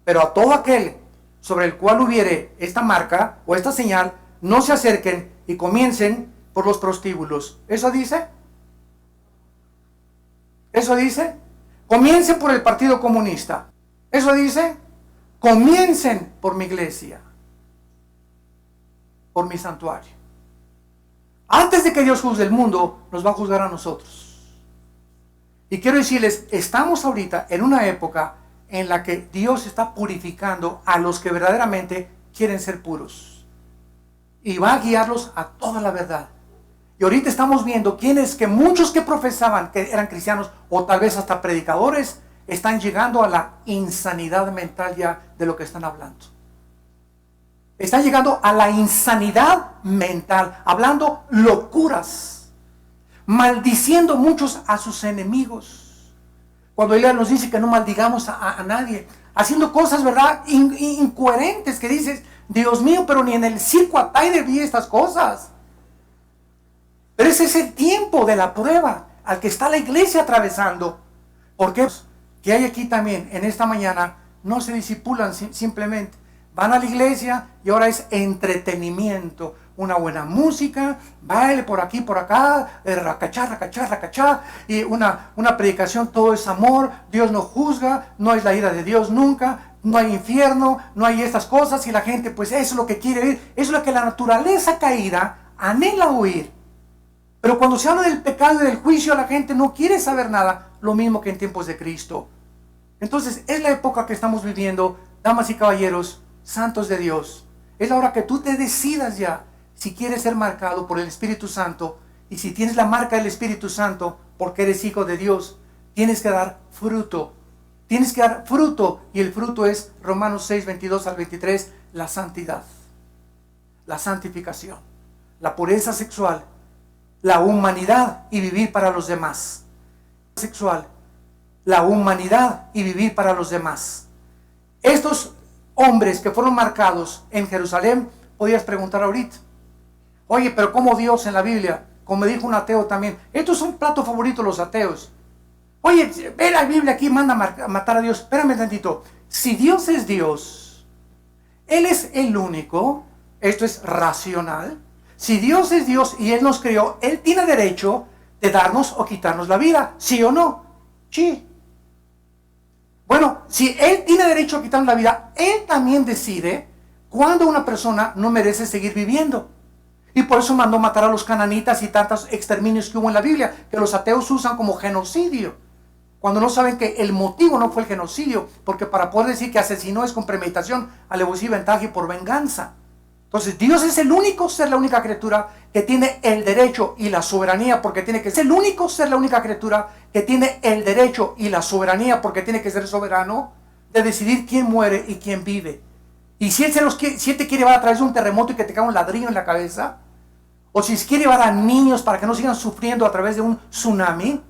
Pero a todo aquel sobre el cual hubiere esta marca o esta señal, no se acerquen y comiencen por los prostíbulos. ¿Eso dice? ¿Eso dice? Comiencen por el Partido Comunista. ¿Eso dice? Comiencen por mi iglesia, por mi santuario. Antes de que Dios juzgue el mundo, nos va a juzgar a nosotros. Y quiero decirles, estamos ahorita en una época en la que Dios está purificando a los que verdaderamente quieren ser puros. Y va a guiarlos a toda la verdad. Y ahorita estamos viendo quienes, que muchos que profesaban que eran cristianos, o tal vez hasta predicadores, están llegando a la insanidad mental ya de lo que están hablando. Están llegando a la insanidad mental, hablando locuras, maldiciendo muchos a sus enemigos. Cuando ella nos dice que no maldigamos a nadie, haciendo cosas, ¿verdad?, incoherentes, que dices, Dios mío, pero ni en el circo Ataide vi estas cosas. Pero ese es el tiempo de la prueba al que está la iglesia atravesando. Porque que hay aquí también, en esta mañana, no se disipulan simplemente. Van a la iglesia y ahora es entretenimiento. Una buena música, baile por aquí, por acá, racachá, racachá, racachá, y una predicación, todo es amor, Dios no juzga, no es la ira de Dios nunca, no hay infierno, no hay estas cosas, y la gente pues eso es lo que quiere oír, eso es lo que la naturaleza caída anhela oír. Pero cuando se habla del pecado y del juicio, la gente no quiere saber nada, lo mismo que en tiempos de Cristo. Entonces es la época que estamos viviendo, damas y caballeros, santos de Dios. Es la hora que tú te decidas ya si quieres ser marcado por el Espíritu Santo, y si tienes la marca del Espíritu Santo porque eres hijo de Dios, tienes que dar fruto. Tienes que dar fruto, y el fruto es Romanos 6, 22 al 23, la santidad, la santificación, la pureza sexual, la humanidad y vivir para los demás. Sexual, la humanidad y vivir para los demás. Estos hombres que fueron marcados en Jerusalén, podías preguntar ahorita, oye, pero ¿cómo Dios en la Biblia? Como me dijo un ateo también, estos son platos favoritos los ateos. Oye, ve la Biblia aquí, manda a matar a Dios. Espérame tantito. Si Dios es Dios, Él es el único, esto es racional. Si Dios es Dios y Él nos creó, Él tiene derecho de darnos o quitarnos la vida, ¿sí o no? Sí. Bueno, si Él tiene derecho a quitarnos la vida, Él también decide cuándo una persona no merece seguir viviendo. Y por eso mandó matar a los cananitas y tantos exterminios que hubo en la Biblia, que los ateos usan como genocidio, cuando no saben que el motivo no fue el genocidio, porque para poder decir que asesinó es con premeditación, alevosía y ventaja y por venganza. Entonces Dios es el único ser, la única criatura que tiene el derecho y la soberanía, porque tiene que ser el único ser, la única criatura que tiene el derecho y la soberanía, porque tiene que ser soberano, de decidir quién muere y quién vive. Y si Él si Él te quiere llevar a través de un terremoto y que te caiga un ladrillo en la cabeza, o si quiere llevar a niños para que no sigan sufriendo a través de un tsunami,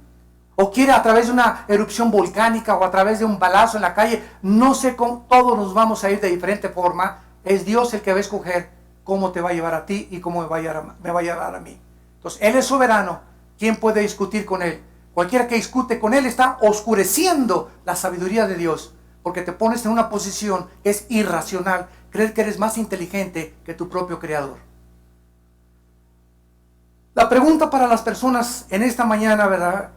o quiere a través de una erupción volcánica, o a través de un balazo en la calle, no sé cómo, todos nos vamos a ir de diferente forma. Es Dios el que va a escoger cómo te va a llevar a ti y cómo me va a llevar a mí. Entonces, Él es soberano. ¿Quién puede discutir con Él? Cualquiera que discute con Él está oscureciendo la sabiduría de Dios, porque te pones en una posición que es irracional, creer que eres más inteligente que tu propio Creador. La pregunta para las personas en esta mañana, ¿verdad?,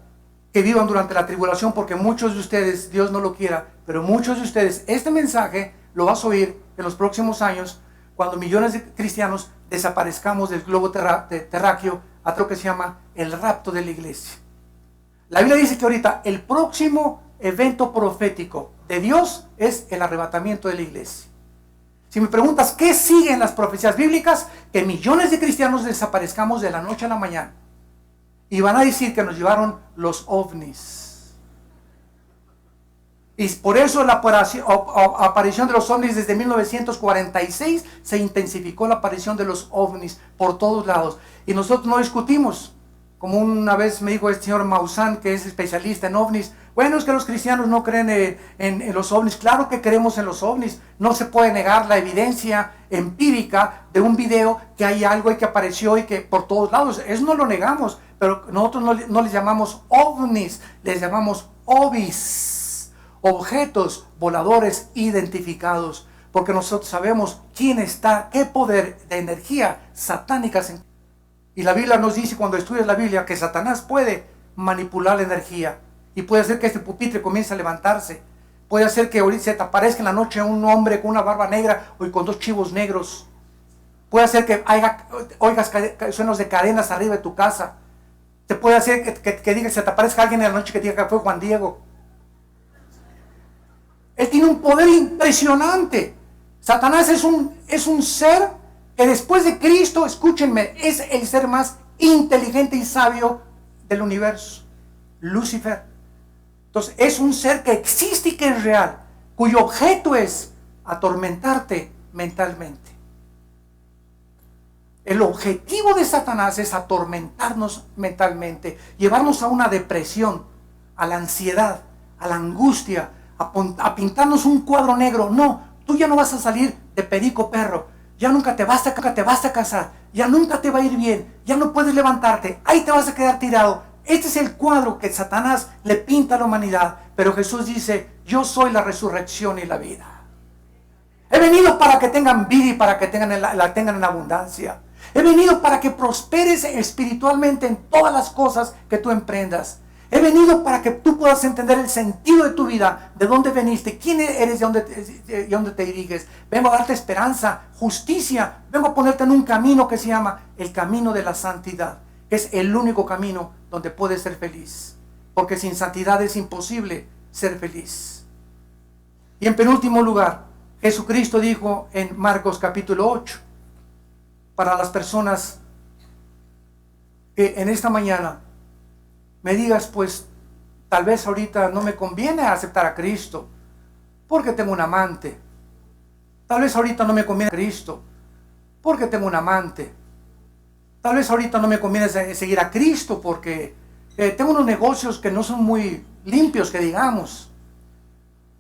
que vivan durante la tribulación, porque muchos de ustedes, Dios no lo quiera, pero muchos de ustedes, este mensaje lo vas a oír en los próximos años, cuando millones de cristianos desaparezcamos del globo terráqueo, a lo que se llama el rapto de la iglesia. La Biblia dice que ahorita el próximo evento profético de Dios es el arrebatamiento de la iglesia. Si me preguntas qué sigue en las profecías bíblicas, que millones de cristianos desaparezcamos de la noche a la mañana. Y van a decir que nos llevaron los ovnis. Y por eso la aparición de los ovnis desde 1946 se intensificó la aparición de los ovnis por todos lados. Y nosotros no discutimos. Como una vez me dijo el señor Maussan, que es especialista en ovnis, bueno, es que los cristianos no creen en los ovnis. Claro que creemos en los ovnis. No se puede negar la evidencia empírica de un video que hay algo y que apareció y que por todos lados. Eso no lo negamos, pero nosotros no les llamamos ovnis, les llamamos ovis, objetos voladores identificados, porque nosotros sabemos quién está, qué poder de energía satánica se encuentra. Y la Biblia nos dice, cuando estudias la Biblia, que Satanás puede manipular la energía. Y puede hacer que este pupitre comience a levantarse. Puede hacer que ahorita se te aparezca en la noche un hombre con una barba negra o con dos chivos negros. Puede hacer que oigas suenos de cadenas arriba de tu casa. Te puede hacer que diga, se te aparezca alguien en la noche que diga que fue Juan Diego. Él tiene un poder impresionante. Satanás es un ser que después de Cristo, escúchenme, es el ser más inteligente y sabio del universo. Lucifer. Entonces es un ser que existe y que es real, cuyo objeto es atormentarte mentalmente. El objetivo de Satanás es atormentarnos mentalmente, llevarnos a una depresión, a la ansiedad, a la angustia, a pintarnos un cuadro negro. No, tú ya no vas a salir de perico perro. Ya nunca te vas a casar, ya nunca te va a ir bien, ya no puedes levantarte, ahí te vas a quedar tirado. Este es el cuadro que Satanás le pinta a la humanidad, pero Jesús dice, yo soy la resurrección y la vida. He venido para que tengan vida y para que la tengan en abundancia. He venido para que prosperes espiritualmente en todas las cosas que tú emprendas. He venido para que tú puedas entender el sentido de tu vida, de dónde veniste, quién eres y dónde te diriges. Vengo a darte esperanza, justicia. Vengo a ponerte en un camino que se llama el camino de la santidad, que es el único camino donde puedes ser feliz. Porque sin santidad es imposible ser feliz. Y en penúltimo lugar, Jesucristo dijo en Marcos capítulo 8, para las personas que en esta mañana me digas, pues tal vez ahorita no me conviene aceptar a Cristo porque tengo un amante. Tal vez ahorita no me conviene a Cristo porque tengo un amante. Tal vez ahorita no me conviene seguir a Cristo porque tengo unos negocios que no son muy limpios, que digamos.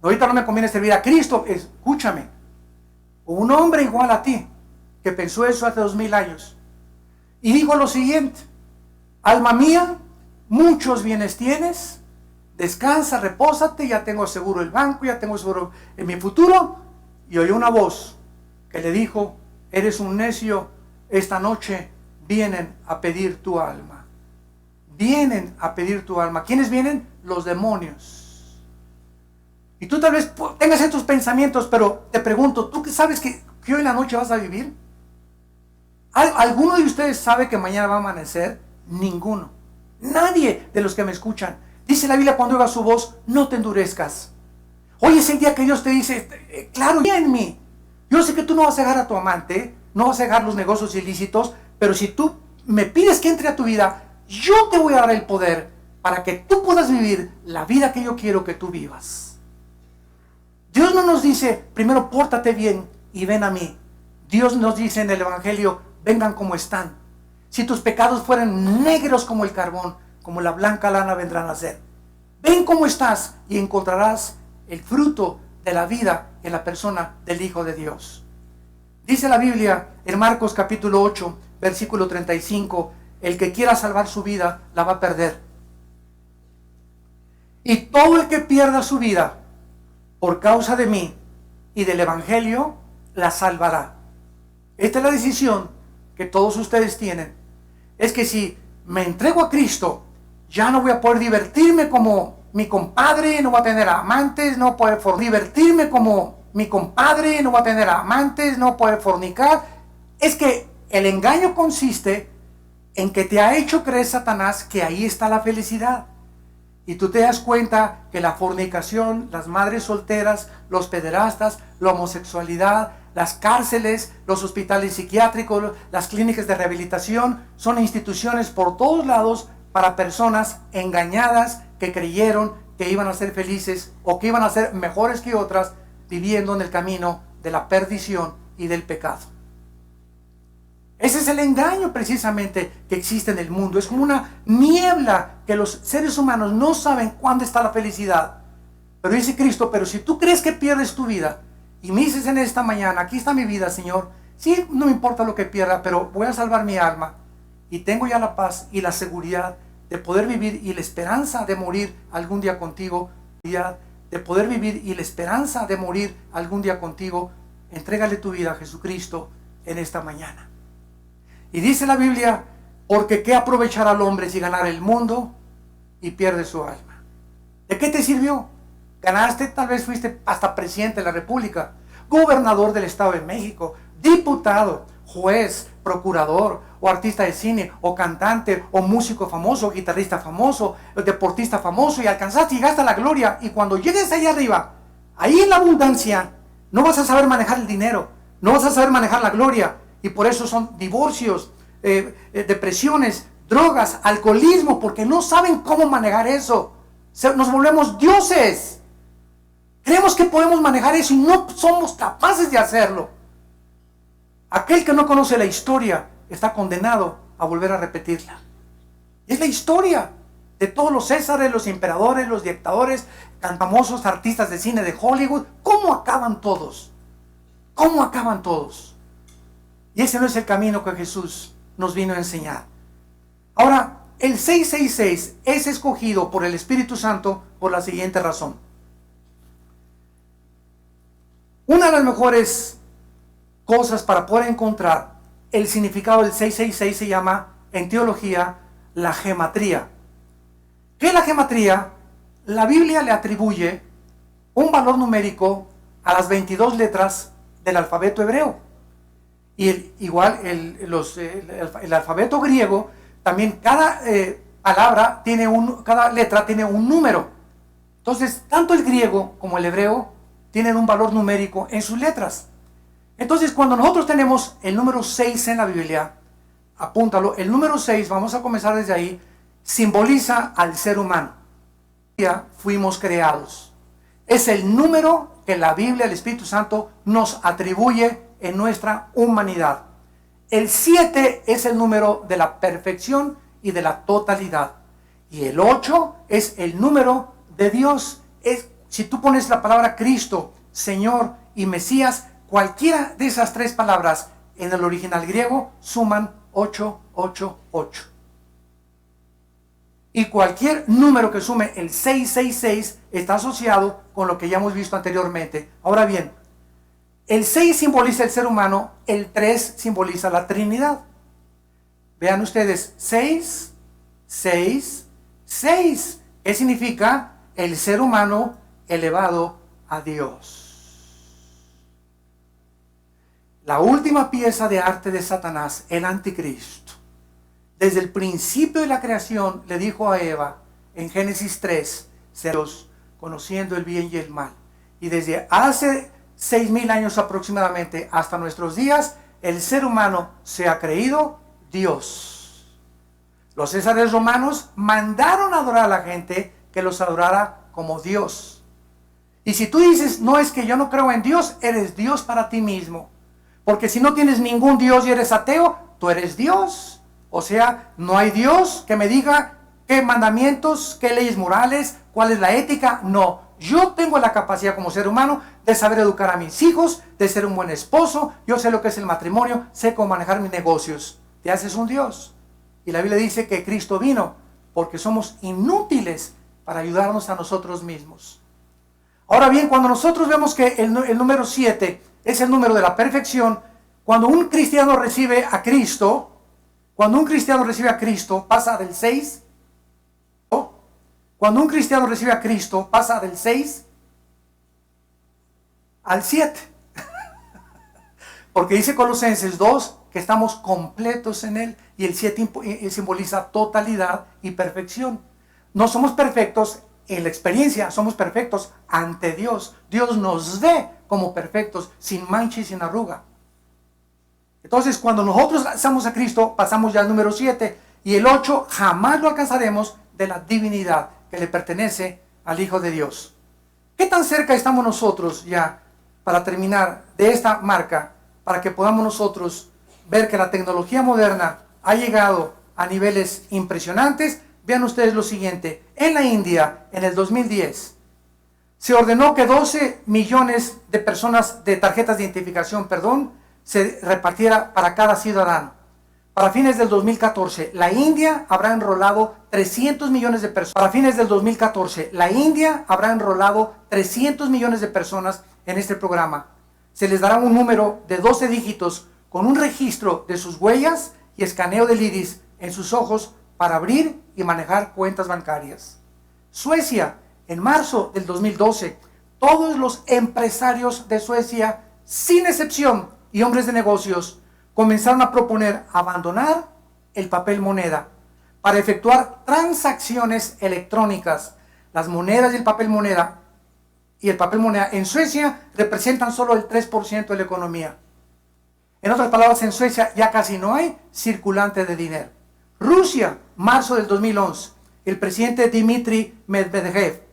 Ahorita no me conviene servir a Cristo. Escúchame, un hombre igual a ti que pensó eso hace 2000 años y dijo lo siguiente: alma mía, muchos bienes tienes, descansa, repósate, ya tengo seguro el banco, ya tengo seguro en mi futuro. Y oyó una voz que le dijo, eres un necio, esta noche vienen a pedir tu alma. Vienen a pedir tu alma. ¿Quiénes vienen? Los demonios. Y tú tal vez tengas estos pensamientos, pero te pregunto, ¿tú sabes que hoy en la noche vas a vivir? ¿Alguno de ustedes sabe que mañana va a amanecer? Ninguno. Nadie de los que me escuchan. Dice la Biblia, cuando oigas su voz, no te endurezcas. Hoy es el día que Dios te dice, claro, ya en mí. Yo sé que tú no vas a dejar a tu amante, no vas a dejar los negocios ilícitos, pero si tú me pides que entre a tu vida, yo te voy a dar el poder para que tú puedas vivir la vida que yo quiero que tú vivas. Dios no nos dice, primero pórtate bien y ven a mí. Dios nos dice en el Evangelio, vengan como están. Si tus pecados fueran negros como el carbón, como la blanca lana vendrán a ser. Ven cómo estás y encontrarás el fruto de la vida en la persona del Hijo de Dios. Dice la Biblia en Marcos capítulo 8, versículo 35, el que quiera salvar su vida, la va a perder. Y todo el que pierda su vida por causa de mí y del Evangelio, la salvará. Esta es la decisión que todos ustedes tienen. Es que si me entrego a Cristo, ya no voy a poder divertirme como mi compadre, no voy a tener amantes, no voy a poder divertirme como mi compadre, no voy a tener amantes, no voy a poder fornicar. Es que el engaño consiste en que te ha hecho creer Satanás que ahí está la felicidad. Y tú te das cuenta que la fornicación, las madres solteras, los pederastas, la homosexualidad, las cárceles, los hospitales psiquiátricos, las clínicas de rehabilitación, son instituciones por todos lados para personas engañadas que creyeron que iban a ser felices o que iban a ser mejores que otras, viviendo en el camino de la perdición y del pecado. Ese es el engaño precisamente que existe en el mundo. Es como una niebla que los seres humanos no saben cuándo está la felicidad. Pero dice Cristo, pero si tú crees que pierdes tu vida y me dices en esta mañana, aquí está mi vida, Señor, sí, no me importa lo que pierda, pero voy a salvar mi alma y tengo ya la paz y la seguridad de poder vivir y la esperanza de morir algún día contigo, de poder vivir y la esperanza de morir algún día contigo, entrégale tu vida a Jesucristo en esta mañana. Y dice la Biblia, porque ¿qué aprovechará al hombre si ganara el mundo y pierde su alma? ¿De qué te sirvió? Ganaste, tal vez fuiste hasta presidente de la República, gobernador del Estado de México, diputado, juez, procurador, o artista de cine, o cantante, o músico famoso, o guitarrista famoso, o deportista famoso, y alcanzaste y llegaste a la gloria. Y cuando llegues allá arriba, ahí en la abundancia, no vas a saber manejar el dinero, no vas a saber manejar la gloria. Y por eso son divorcios, depresiones, drogas, alcoholismo, porque no saben cómo manejar eso. Nos volvemos dioses. Creemos que podemos manejar eso y no somos capaces de hacerlo. Aquel que no conoce la historia está condenado a volver a repetirla. Es la historia de todos los césares, los emperadores, los dictadores, tan famosos artistas de cine de Hollywood. ¿Cómo acaban todos? ¿Cómo acaban todos? Y ese no es el camino que Jesús nos vino a enseñar. Ahora, el 666 es escogido por el Espíritu Santo por la siguiente razón. Una de las mejores cosas para poder encontrar el significado del 666 se llama, en teología, la gematría. ¿Qué es la gematría? La Biblia le atribuye un valor numérico a las 22 letras del alfabeto hebreo. Y el alfabeto griego, también cada cada letra tiene un número. Entonces, tanto el griego como el hebreo tienen un valor numérico en sus letras. Entonces, cuando nosotros tenemos el número 6 en la Biblia, apúntalo, el número 6, vamos a comenzar desde ahí, simboliza al ser humano. Ya fuimos creados. Es el número que la Biblia, el Espíritu Santo, nos atribuye en nuestra humanidad. El 7 es el número de la perfección y de la totalidad. Y el 8 es el número de Dios. Si tú pones la palabra Cristo, Señor y Mesías, cualquiera de esas tres palabras en el original griego suman 888. Y cualquier número que sume el 666 está asociado con lo que ya hemos visto anteriormente. Ahora bien, el 6 simboliza el ser humano, el 3 simboliza la Trinidad. Vean ustedes, 6, 6, 6. ¿Qué significa? El ser humano elevado a Dios. La última pieza de arte de Satanás, el anticristo. Desde el principio de la creación le dijo a Eva en Génesis 3, Dios, conociendo el bien y el mal. Y desde hace 6,000 años aproximadamente hasta nuestros días, el ser humano se ha creído Dios. Los césares romanos mandaron a adorar a la gente que los adorara como Dios. Y si tú dices, no, es que yo no creo en Dios, eres Dios para ti mismo. Porque si no tienes ningún Dios y eres ateo, tú eres Dios. O sea, no hay Dios que me diga qué mandamientos, qué leyes morales, cuál es la ética. No, yo tengo la capacidad como ser humano de saber educar a mis hijos, de ser un buen esposo. Yo sé lo que es el matrimonio, sé cómo manejar mis negocios. Te haces un Dios. Y la Biblia dice que Cristo vino porque somos inútiles para ayudarnos a nosotros mismos. Ahora bien, cuando nosotros vemos que el número 7 es el número de la perfección, cuando un cristiano recibe a Cristo, pasa del 6. Cuando un cristiano recibe a Cristo, pasa del 6 al 7. Porque dice Colosenses 2 que estamos completos en Él, y el 7 simboliza totalidad y perfección. No somos perfectos en la experiencia, somos perfectos ante Dios. Dios nos ve como perfectos, sin mancha y sin arruga. Entonces, cuando nosotros pasamos a Cristo, pasamos ya al número 7, y el 8 jamás lo alcanzaremos de la divinidad que le pertenece al Hijo de Dios. ¿Qué tan cerca estamos nosotros ya, para terminar, de esta marca, para que podamos nosotros ver que la tecnología moderna ha llegado a niveles impresionantes? Vean ustedes lo siguiente. En la India, en el 2010, se ordenó que 12 millones de personas de tarjetas de identificación, se repartiera para cada ciudadano. Para fines del 2014, la India habrá enrolado 300 millones de personas. Para fines del 2014, la India habrá enrolado 300 millones de personas en este programa. Se les dará un número de 12 dígitos con un registro de sus huellas y escaneo del iris en sus ojos para abrir y manejar cuentas bancarias. Suecia, en marzo del 2012, todos los empresarios de Suecia, sin excepción, y hombres de negocios, comenzaron a proponer abandonar el papel moneda para efectuar transacciones electrónicas. Las monedas y el papel moneda en Suecia representan solo el 3% de la economía. En otras palabras, en Suecia ya casi no hay circulante de dinero. Rusia, marzo del 2011, el presidente Dmitry Medvedev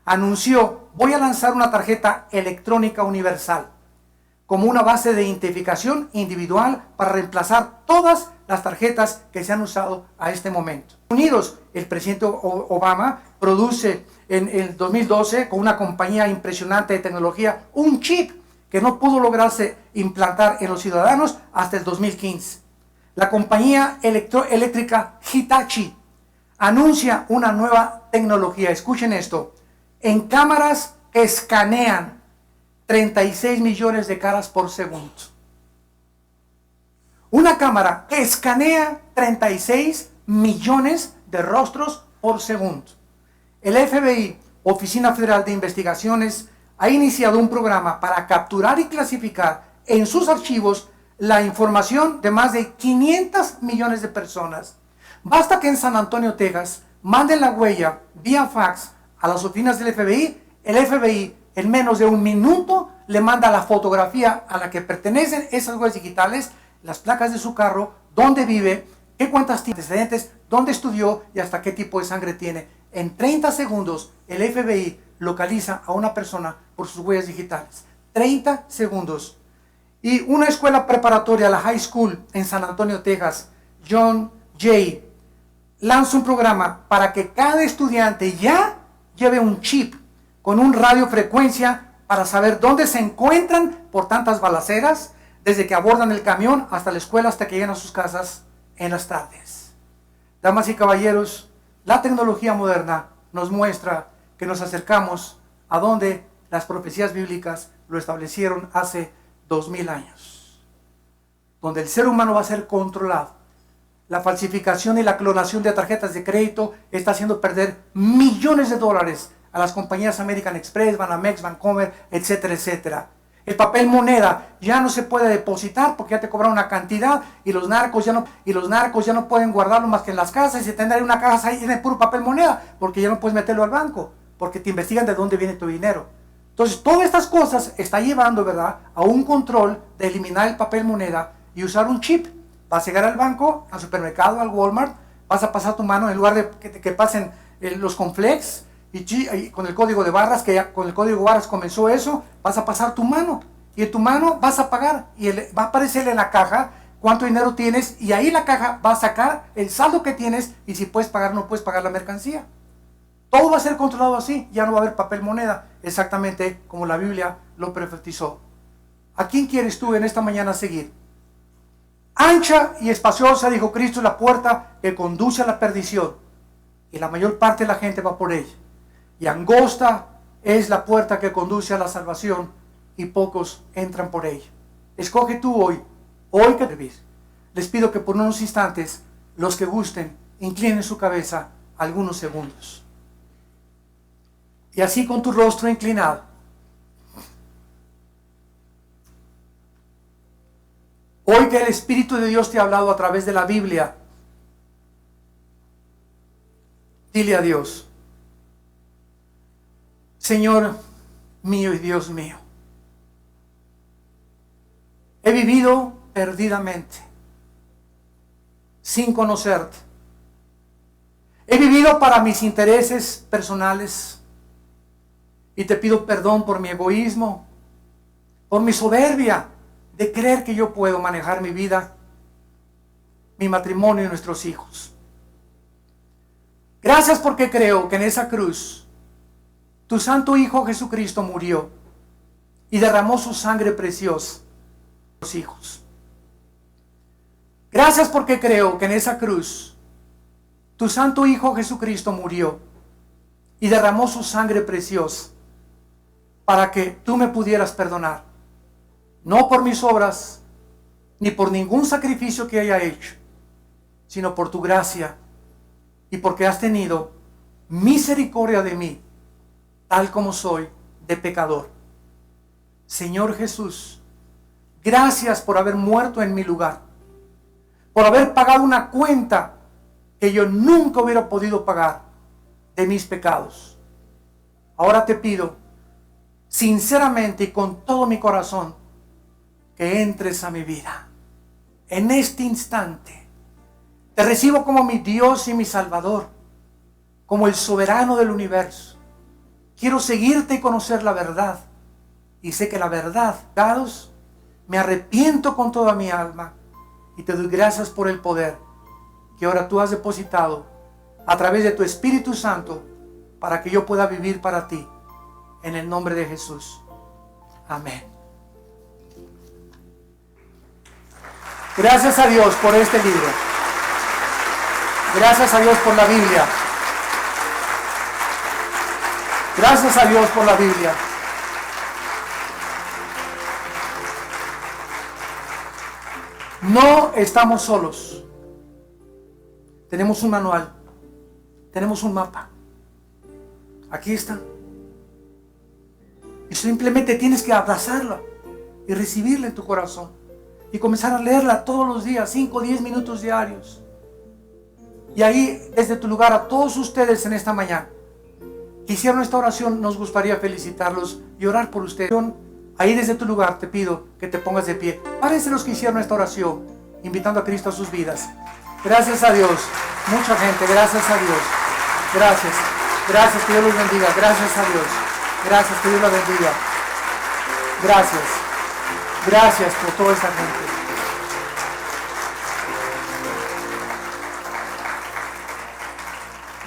anunció: voy a lanzar una tarjeta electrónica universal como una base de identificación individual para reemplazar todas las tarjetas que se han usado a este momento. En Estados Unidos, el presidente Obama produce en el 2012, con una compañía impresionante de tecnología, un chip que no pudo lograrse implantar en los ciudadanos hasta el 2015. La compañía eléctrica Hitachi anuncia una nueva tecnología, escuchen esto, en cámaras que escanean 36 millones de caras por segundo. Una cámara que escanea 36 millones de rostros por segundo. El FBI, Oficina Federal de Investigaciones, ha iniciado un programa para capturar y clasificar en sus archivos la información de más de 500 millones de personas. Basta que en San Antonio, Texas, manden la huella vía fax a las oficinas del FBI. El FBI en menos de un minuto le manda la fotografía a la que pertenecen esas huellas digitales, las placas de su carro, dónde vive, qué cuentas tiene, antecedentes, dónde estudió y hasta qué tipo de sangre tiene. En 30 segundos el FBI localiza a una persona por sus huellas digitales. 30 segundos. Y una escuela preparatoria, la High School en San Antonio, Texas, John Jay, lanza un programa para que cada estudiante ya lleve un chip con un radiofrecuencia para saber dónde se encuentran por tantas balaceras, desde que abordan el camión hasta la escuela, hasta que llegan a sus casas en las tardes. Damas y caballeros, la tecnología moderna nos muestra que nos acercamos a donde las profecías bíblicas lo establecieron hace 2000 años, donde el ser humano va a ser controlado. La falsificación y la clonación de tarjetas de crédito está haciendo perder millones de dólares a las compañías American Express, Banamex, Bancomer, etcétera, etcétera. El papel moneda ya no se puede depositar porque ya te cobran una cantidad y los narcos ya no pueden guardarlo más que en las casas y tener una caja ahí de puro papel moneda porque ya no puedes meterlo al banco porque te investigan de dónde viene tu dinero. Entonces, todas estas cosas está llevando, ¿verdad?, a un control de eliminar el papel moneda y usar un chip. Vas a llegar al banco, al supermercado, al Walmart, vas a pasar tu mano en lugar de que pasen los cornflakes y con el código de barras, que ya con el código de barras comenzó eso, vas a pasar tu mano y en tu mano vas a pagar y va a aparecerle en la caja cuánto dinero tienes y ahí la caja va a sacar el saldo que tienes y si puedes pagar o no puedes pagar la mercancía. Todo va a ser controlado así, ya no va a haber papel moneda, exactamente como la Biblia lo profetizó. ¿A quién quieres tú en esta mañana seguir? Ancha y espaciosa, dijo Cristo, la puerta que conduce a la perdición, y la mayor parte de la gente va por ella. Y angosta es la puerta que conduce a la salvación, y pocos entran por ella. Escoge tú hoy que servir. Les pido que por unos instantes, los que gusten, inclinen su cabeza algunos segundos. Y así con tu rostro inclinado, hoy que el Espíritu de Dios te ha hablado a través de la Biblia, dile a Dios: Señor mío y Dios mío, he vivido perdidamente, sin conocerte. He vivido para mis intereses personales y te pido perdón por mi egoísmo, por mi soberbia de creer que yo puedo manejar mi vida, mi matrimonio y nuestros hijos. Gracias porque creo que en esa cruz tu santo Hijo Jesucristo murió y derramó su sangre preciosa por los hijos. Gracias porque creo que en esa cruz tu santo Hijo Jesucristo murió y derramó su sangre preciosa para que tú me pudieras perdonar. No por mis obras, ni por ningún sacrificio que haya hecho, sino por tu gracia y porque has tenido misericordia de mí, tal como soy de pecador. Señor Jesús, gracias por haber muerto en mi lugar, por haber pagado una cuenta que yo nunca hubiera podido pagar de mis pecados. Ahora te pido, sinceramente y con todo mi corazón, que entres a mi vida. En este instante, te recibo como mi Dios y mi Salvador, como el soberano del universo. Quiero seguirte y conocer la verdad. Y sé que la verdad, dados, me arrepiento con toda mi alma y te doy gracias por el poder que ahora tú has depositado a través de tu Espíritu Santo para que yo pueda vivir para ti. En el nombre de Jesús. Amén. Gracias a Dios por este libro. Gracias a Dios por la Biblia. Gracias a Dios por la Biblia. No estamos solos. Tenemos un manual. Tenemos un mapa. Aquí está. Y simplemente tienes que abrazarla y recibirla en tu corazón. Y comenzar a leerla todos los días, 5 o 10 minutos diarios. Y ahí, desde tu lugar, a todos ustedes en esta mañana que hicieron esta oración, nos gustaría felicitarlos y orar por ustedes. Ahí desde tu lugar te pido que te pongas de pie. Párense los que hicieron esta oración, invitando a Cristo a sus vidas. Gracias a Dios. Mucha gente, gracias a Dios. Gracias. Gracias, que Dios los bendiga. Gracias a Dios. Gracias, que Dios los bendiga. Gracias. Gracias por toda esta gente.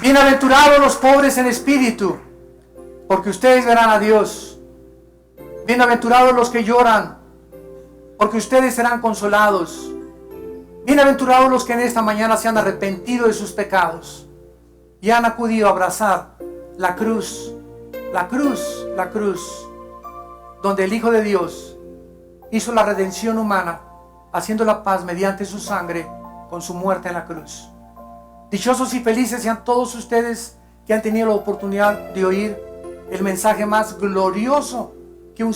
Bienaventurados los pobres en espíritu, porque ustedes verán a Dios. Bienaventurados los que lloran, porque ustedes serán consolados. Bienaventurados los que en esta mañana se han arrepentido de sus pecados y han acudido a abrazar la cruz, donde el Hijo de Dios hizo la redención humana, haciendo la paz mediante su sangre con su muerte en la cruz. Dichosos y felices sean todos ustedes que han tenido la oportunidad de oír el mensaje más glorioso que un